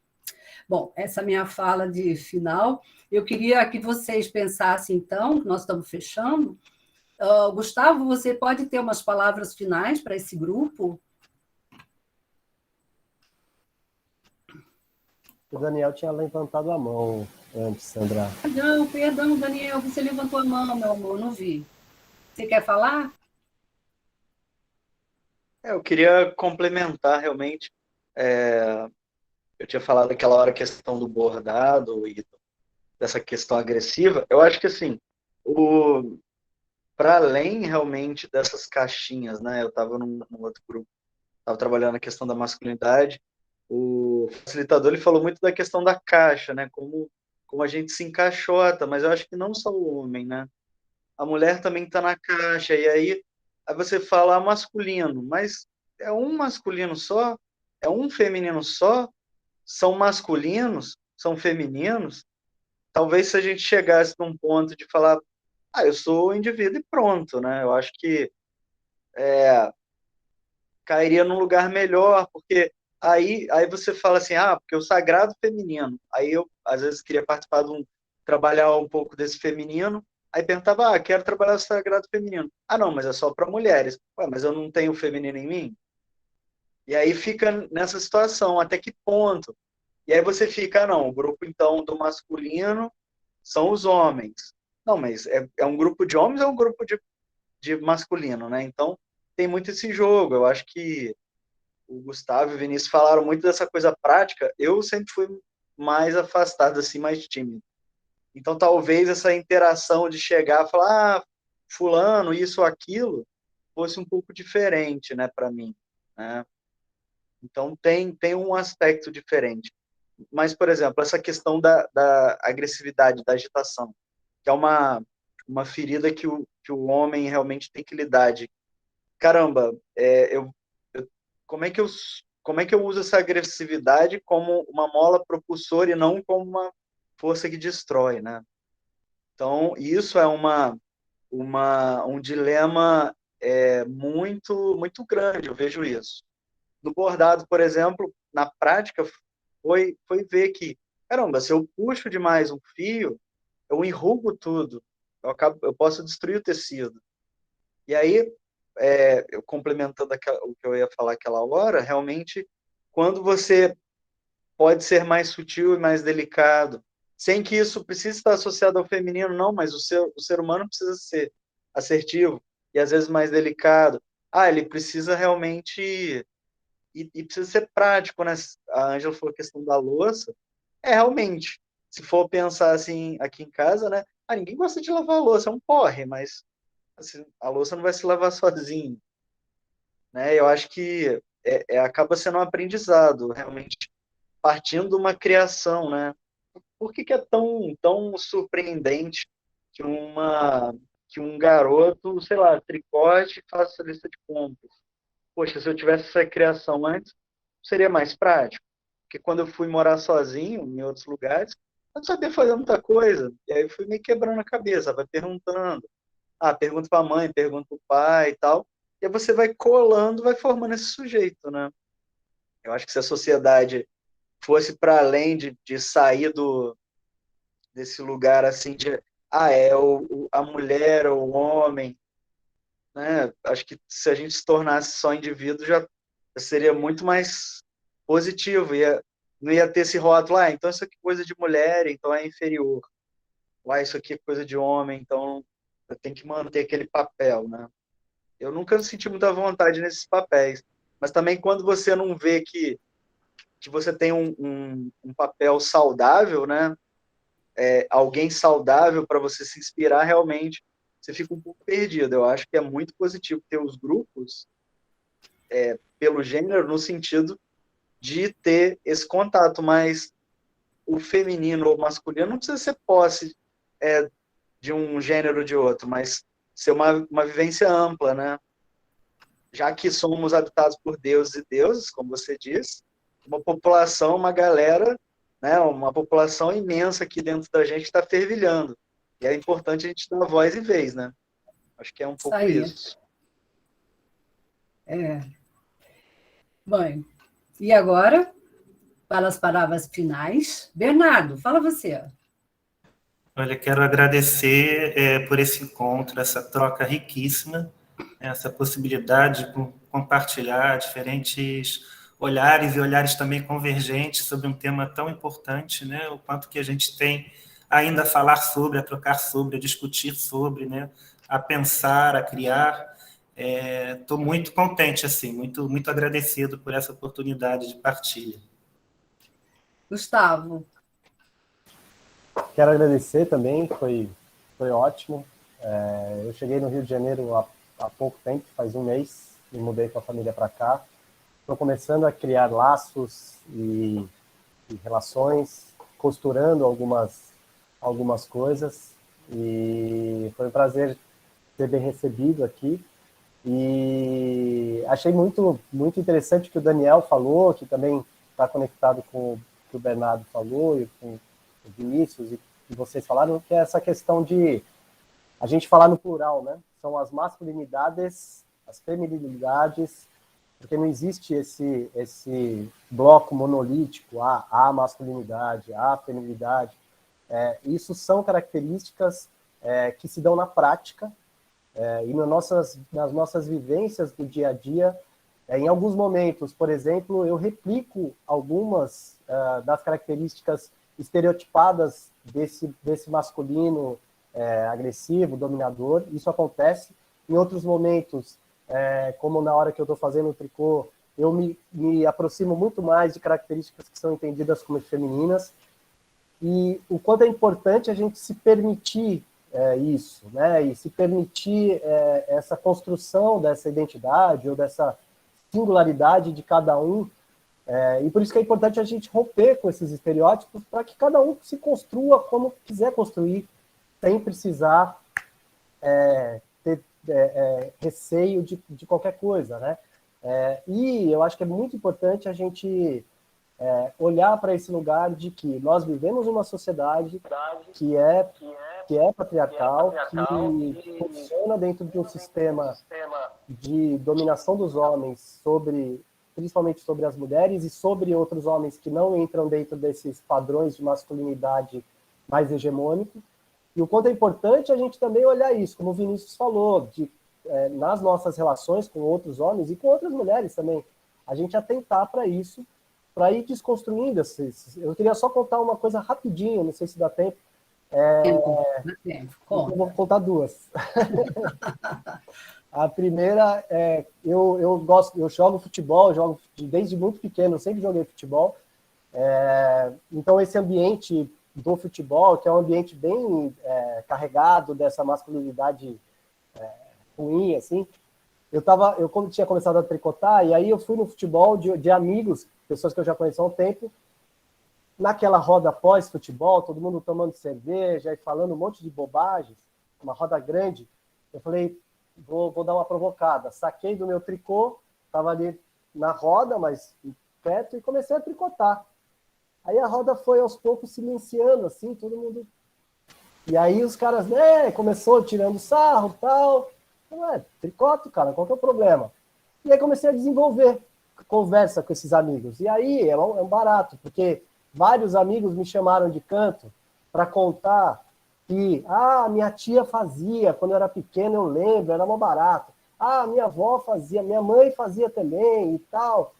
[SPEAKER 2] Bom, essa minha fala de final, eu queria que vocês pensassem, então, que nós estamos fechando. Gustavo, você pode ter umas palavras finais para esse grupo?
[SPEAKER 3] O Daniel tinha levantado a mão antes, Sandra.
[SPEAKER 2] Perdão, Daniel, você levantou a mão, meu amor, não vi. Você quer falar?
[SPEAKER 5] Eu queria complementar, realmente. Eu tinha falado aquela hora a questão do bordado e dessa questão agressiva. Eu acho que, assim, para além, realmente, dessas caixinhas, né? Eu estava num outro grupo, estava trabalhando a questão da masculinidade. O facilitador ele falou muito da questão da caixa, né? Como a gente se encaixota, mas eu acho que não só o homem, né? A mulher também está na caixa, e aí você fala masculino, mas é um masculino só? É um feminino só? São masculinos? São femininos? Talvez se a gente chegasse num ponto de falar, eu sou o indivíduo e pronto, né? Eu acho que cairia num lugar melhor, porque aí você fala assim, porque o sagrado feminino. Aí eu, às vezes, queria participar trabalhar um pouco desse feminino, aí perguntava, quero trabalhar o sagrado feminino. Não, mas é só para mulheres. Mas eu não tenho feminino em mim? E aí fica nessa situação, até que ponto? E aí você fica, não, o grupo, então, do masculino são os homens. Não, mas é um grupo de homens ou é um grupo de masculino, né? Então, tem muito esse jogo. Eu acho que o Gustavo e o Vinícius falaram muito dessa coisa prática. Eu sempre fui mais afastado, assim, mais tímido. Então, talvez essa interação de chegar e falar, fulano, isso ou aquilo, fosse um pouco diferente, né, para mim, né? Então, tem um aspecto diferente. Mas, por exemplo, essa questão da agressividade, da agitação, que é uma ferida que o homem realmente tem que lidar. Caramba, como é que eu uso essa agressividade como uma mola propulsora e não como uma força que destrói, né? Então, isso é um dilema muito, muito grande, eu vejo isso. No bordado, por exemplo, na prática, foi ver que, caramba, se eu puxo demais um fio, eu enrugo tudo, eu posso destruir o tecido. E aí, eu complementando o que eu ia falar aquela hora, realmente, quando você pode ser mais sutil e mais delicado, sem que isso precise estar associado ao feminino, não, mas o ser humano precisa ser assertivo e às vezes mais delicado. Ele precisa realmente e precisa ser prático, né? A Ângela falou a questão da louça. Realmente, se for pensar assim aqui em casa, né? Ninguém gosta de lavar a louça, é um porre, mas assim, a louça não vai se lavar sozinho, né? Eu acho que acaba sendo um aprendizado, realmente, partindo de uma criação, né? Por que é tão surpreendente que que um garoto, sei lá, tricote e faça lista de compras? Poxa, se eu tivesse essa criação antes, seria mais prático. Porque quando eu fui morar sozinho em outros lugares, eu não sabia fazer muita coisa. E aí eu fui meio quebrando a cabeça, vai perguntando. Pergunta para a mãe, pergunta para o pai e tal. E aí você vai colando, vai formando esse sujeito, né? Eu acho que se a sociedade fosse para além de sair desse lugar assim de a mulher ou o homem, né? Acho que se a gente se tornasse só indivíduo já seria muito mais positivo, não ia ter esse rótulo, então isso aqui é coisa de mulher, então é inferior, isso aqui é coisa de homem, então eu tenho que manter aquele papel, né? Eu nunca senti muita vontade nesses papéis, mas também quando você não vê que você tem um papel saudável, né? Alguém saudável para você se inspirar, realmente você fica um pouco perdido. Eu acho que é muito positivo ter os grupos pelo gênero, no sentido de ter esse contato, mas o feminino ou o masculino não precisa ser posse de um gênero ou de outro, mas ser uma vivência ampla, né? Já que somos habitados por deuses e deusas, como você diz, uma população, uma galera, né, uma população imensa aqui dentro da gente está fervilhando. E é importante a gente dar voz e vez, né? Acho que é um
[SPEAKER 2] Isso
[SPEAKER 5] pouco
[SPEAKER 2] aí.
[SPEAKER 5] isso.
[SPEAKER 2] Bom, e agora, para as palavras finais, Bernardo, fala você.
[SPEAKER 4] Olha, quero agradecer por esse encontro, essa troca riquíssima, essa possibilidade de compartilhar diferentes olhares e olhares também convergentes sobre um tema tão importante, né? O quanto que a gente tem ainda a falar sobre, a trocar sobre, a discutir sobre, né? A pensar, a criar. Estou muito contente, assim, muito, muito agradecido por essa oportunidade de partilha.
[SPEAKER 2] Gustavo.
[SPEAKER 3] Quero agradecer também, foi ótimo. Eu cheguei no Rio de Janeiro há pouco tempo, faz um mês, me mudei com a família para cá. Estou começando a criar laços e relações, costurando algumas coisas, e foi um prazer ser bem recebido aqui. E achei muito, muito interessante o que o Daniel falou, que também está conectado com o que o Bernardo falou e com o Vinícius e vocês falaram, que é essa questão de a gente falar no plural, né? São as masculinidades, as feminilidades, porque não existe esse bloco monolítico, a masculinidade, a feminilidade. Isso são características que se dão na prática e nas nossas vivências do dia a dia. Em alguns momentos, por exemplo, eu replico algumas das características estereotipadas desse masculino agressivo, dominador. Isso acontece. Em outros momentos, como na hora que eu estou fazendo o tricô, eu me aproximo muito mais de características que são entendidas como femininas. E o quanto é importante a gente se permitir isso, né? E se permitir essa construção dessa identidade ou dessa singularidade de cada um. E por isso que é importante a gente romper com esses estereótipos para que cada um se construa como quiser construir, sem precisar ter receio de qualquer coisa, né? E eu acho que é muito importante a gente olhar para esse lugar de que nós vivemos uma sociedade que é patriarcal, que funciona dentro de um sistema de dominação dos homens principalmente sobre as mulheres e sobre outros homens que não entram dentro desses padrões de masculinidade mais hegemônico. E o quanto é importante a gente também olhar isso, como o Vinícius falou, nas nossas relações com outros homens e com outras mulheres também, a gente atentar para isso, para ir desconstruindo esses. Eu queria só contar uma coisa rapidinho, não sei se dá tempo. Eu vou contar duas. A primeira eu jogo futebol, desde muito pequeno, eu sempre joguei futebol. Então esse ambiente do futebol, que é um ambiente bem carregado dessa masculinidade ruim, assim, eu como tinha começado a tricotar, e aí eu fui no futebol de amigos, pessoas que eu já conheço há um tempo, naquela roda pós-futebol, todo mundo tomando cerveja e falando um monte de bobagens, uma roda grande. Eu falei, vou dar uma provocada. Saquei do meu tricô, estava ali na roda, mas perto, e comecei a tricotar. Aí a roda foi aos poucos silenciando, assim, todo mundo. E aí os caras, começou tirando sarro e tal. Eu, tricoto, cara, qual que é o problema? E aí comecei a desenvolver conversa com esses amigos. E aí é um barato, porque vários amigos me chamaram de canto para contar que, minha tia fazia, quando eu era pequeno, eu lembro, era mó barato. Minha avó fazia, minha mãe fazia também e tal.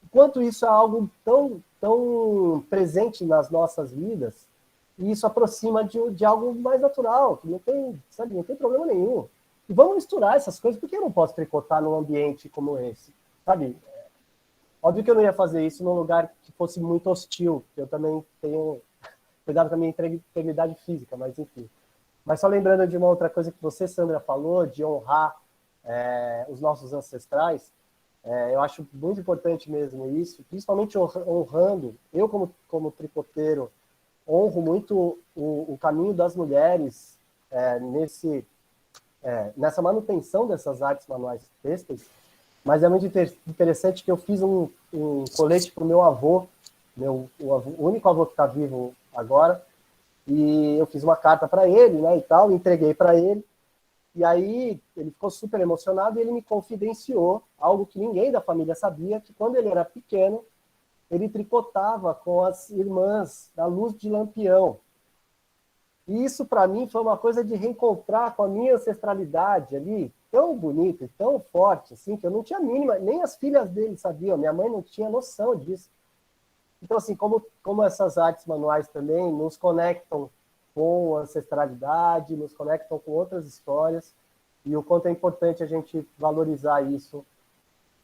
[SPEAKER 3] Enquanto isso é algo tão, tão presente nas nossas vidas, e isso aproxima de algo mais natural, que não tem, sabe, não tem problema nenhum. E vamos misturar essas coisas, porque eu não posso tricotar num ambiente como esse, sabe? Óbvio que eu não ia fazer isso num lugar que fosse muito hostil, eu também tenho cuidado com a minha integridade física, mas enfim. Mas só lembrando de uma outra coisa que você, Sandra, falou, de honrar os nossos ancestrais, eu acho muito importante mesmo isso, principalmente honrando, eu como tricoteiro, honro muito o caminho das mulheres nessa manutenção dessas artes manuais têxteis, mas é muito interessante que eu fiz um colete para o meu avô, o único avô que está vivo agora, e eu fiz uma carta para ele, né, e tal, entreguei para ele, e aí ele ficou super emocionado e ele me confidenciou algo que ninguém da família sabia, que quando ele era pequeno, ele tricotava com as irmãs da Luz de Lampião. E isso, para mim, foi uma coisa de reencontrar com a minha ancestralidade ali, tão bonita e tão forte, assim, que eu não tinha a mínima, nem as filhas dele sabiam, minha mãe não tinha noção disso. Então, assim, como essas artes manuais também nos conectam com a ancestralidade, nos conectam com outras histórias, e o quanto é importante a gente valorizar isso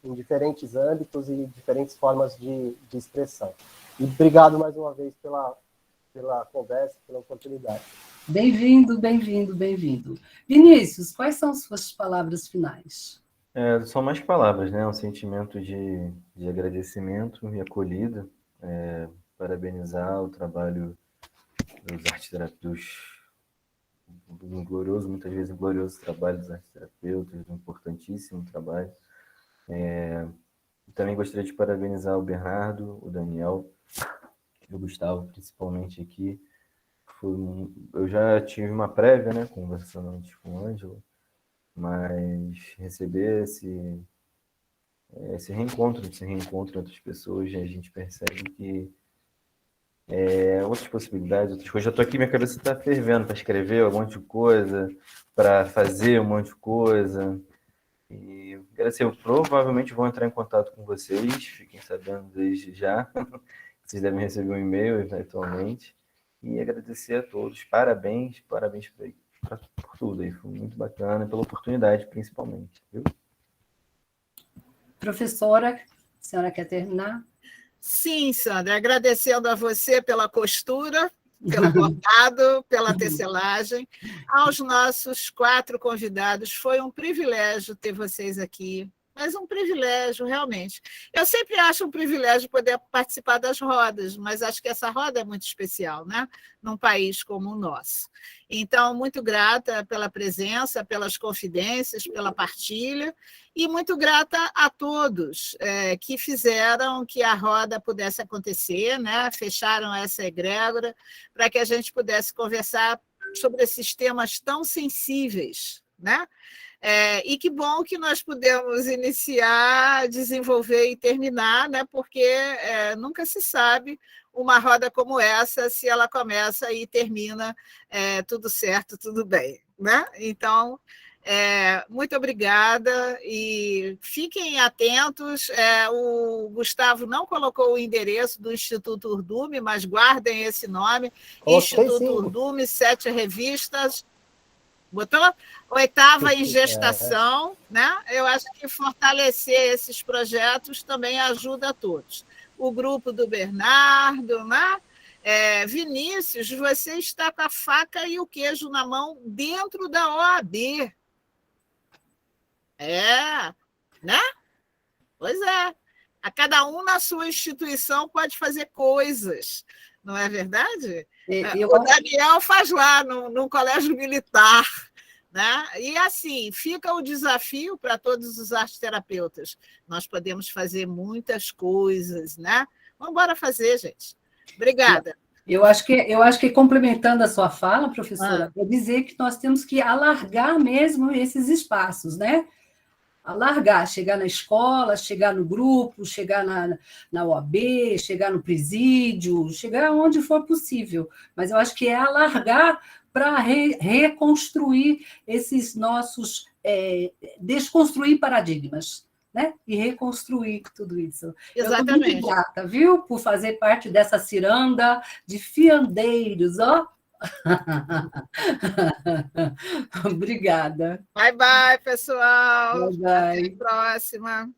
[SPEAKER 3] em diferentes âmbitos e diferentes formas de expressão. E obrigado mais uma vez pela conversa, pela oportunidade.
[SPEAKER 2] Bem-vindo, bem-vindo, bem-vindo. Vinícius, quais são suas palavras finais?
[SPEAKER 6] São mais palavras, né? Um sentimento de agradecimento e acolhida, parabenizar o trabalho dos arteterapeutas, do glorioso, muitas vezes glorioso trabalho dos arteterapeutas, do importantíssimo trabalho. Também gostaria de parabenizar o Bernardo, o Daniel e o Gustavo, principalmente aqui. Eu já tive uma prévia, né, conversando antes com o Ângelo, mas receber esse reencontro entre outras pessoas, a gente percebe que outras possibilidades, outras coisas. Já estou aqui, minha cabeça está fervendo para escrever um monte de coisa, para fazer um monte de coisa. E agradecer, eu provavelmente vou entrar em contato com vocês, fiquem sabendo desde já. Vocês devem receber um e-mail eventualmente. E agradecer a todos. Parabéns por tudo aí. Foi muito bacana, pela oportunidade, principalmente. Viu?
[SPEAKER 2] Professora, a senhora quer terminar?
[SPEAKER 1] Sim, Sandra, agradecendo a você pela costura, pelo bordado, pela tecelagem, aos nossos 4 convidados. Foi um privilégio ter vocês aqui, mas um privilégio, realmente. Eu sempre acho um privilégio poder participar das rodas, mas acho que essa roda é muito especial, né? Num país como o nosso. Então, muito grata pela presença, pelas confidências, pela partilha, e muito grata a todos que fizeram que a roda pudesse acontecer, né? Fecharam essa egrégora para que a gente pudesse conversar sobre esses temas tão sensíveis, né? E que bom que nós pudemos iniciar, desenvolver e terminar, né? Porque nunca se sabe uma roda como essa, se ela começa e termina tudo certo, tudo bem, né? Então, muito obrigada e fiquem atentos. O Gustavo não colocou o endereço do Instituto Urdume, mas guardem esse nome. Instituto Urdume, 7 revistas. Botou? 8ª em gestação, né? Eu acho que fortalecer esses projetos também ajuda a todos. O grupo do Bernardo, né? Vinícius, você está com a faca e o queijo na mão dentro da OAB. É, né? Pois é. A cada um na sua instituição pode fazer coisas, não é verdade? O Daniel faz lá no colégio militar, né? E assim, fica o desafio para todos os arteterapeutas. Nós podemos fazer muitas coisas, né? Vamos embora fazer, gente. Obrigada.
[SPEAKER 2] Eu acho que complementando a sua fala, professora, é dizer que nós temos que alargar mesmo esses espaços, né? Alargar, chegar na escola, chegar no grupo, chegar na OAB, chegar no presídio, chegar onde for possível. Mas eu acho que é alargar para reconstruir esses nossos, desconstruir paradigmas, né? E reconstruir tudo isso.
[SPEAKER 1] Exatamente.
[SPEAKER 2] Eu estou muito grata, viu, por fazer parte dessa ciranda de fiandeiros, ó. Obrigada.
[SPEAKER 1] Bye, bye, pessoal.
[SPEAKER 2] Bye, bye.
[SPEAKER 1] Até a próxima.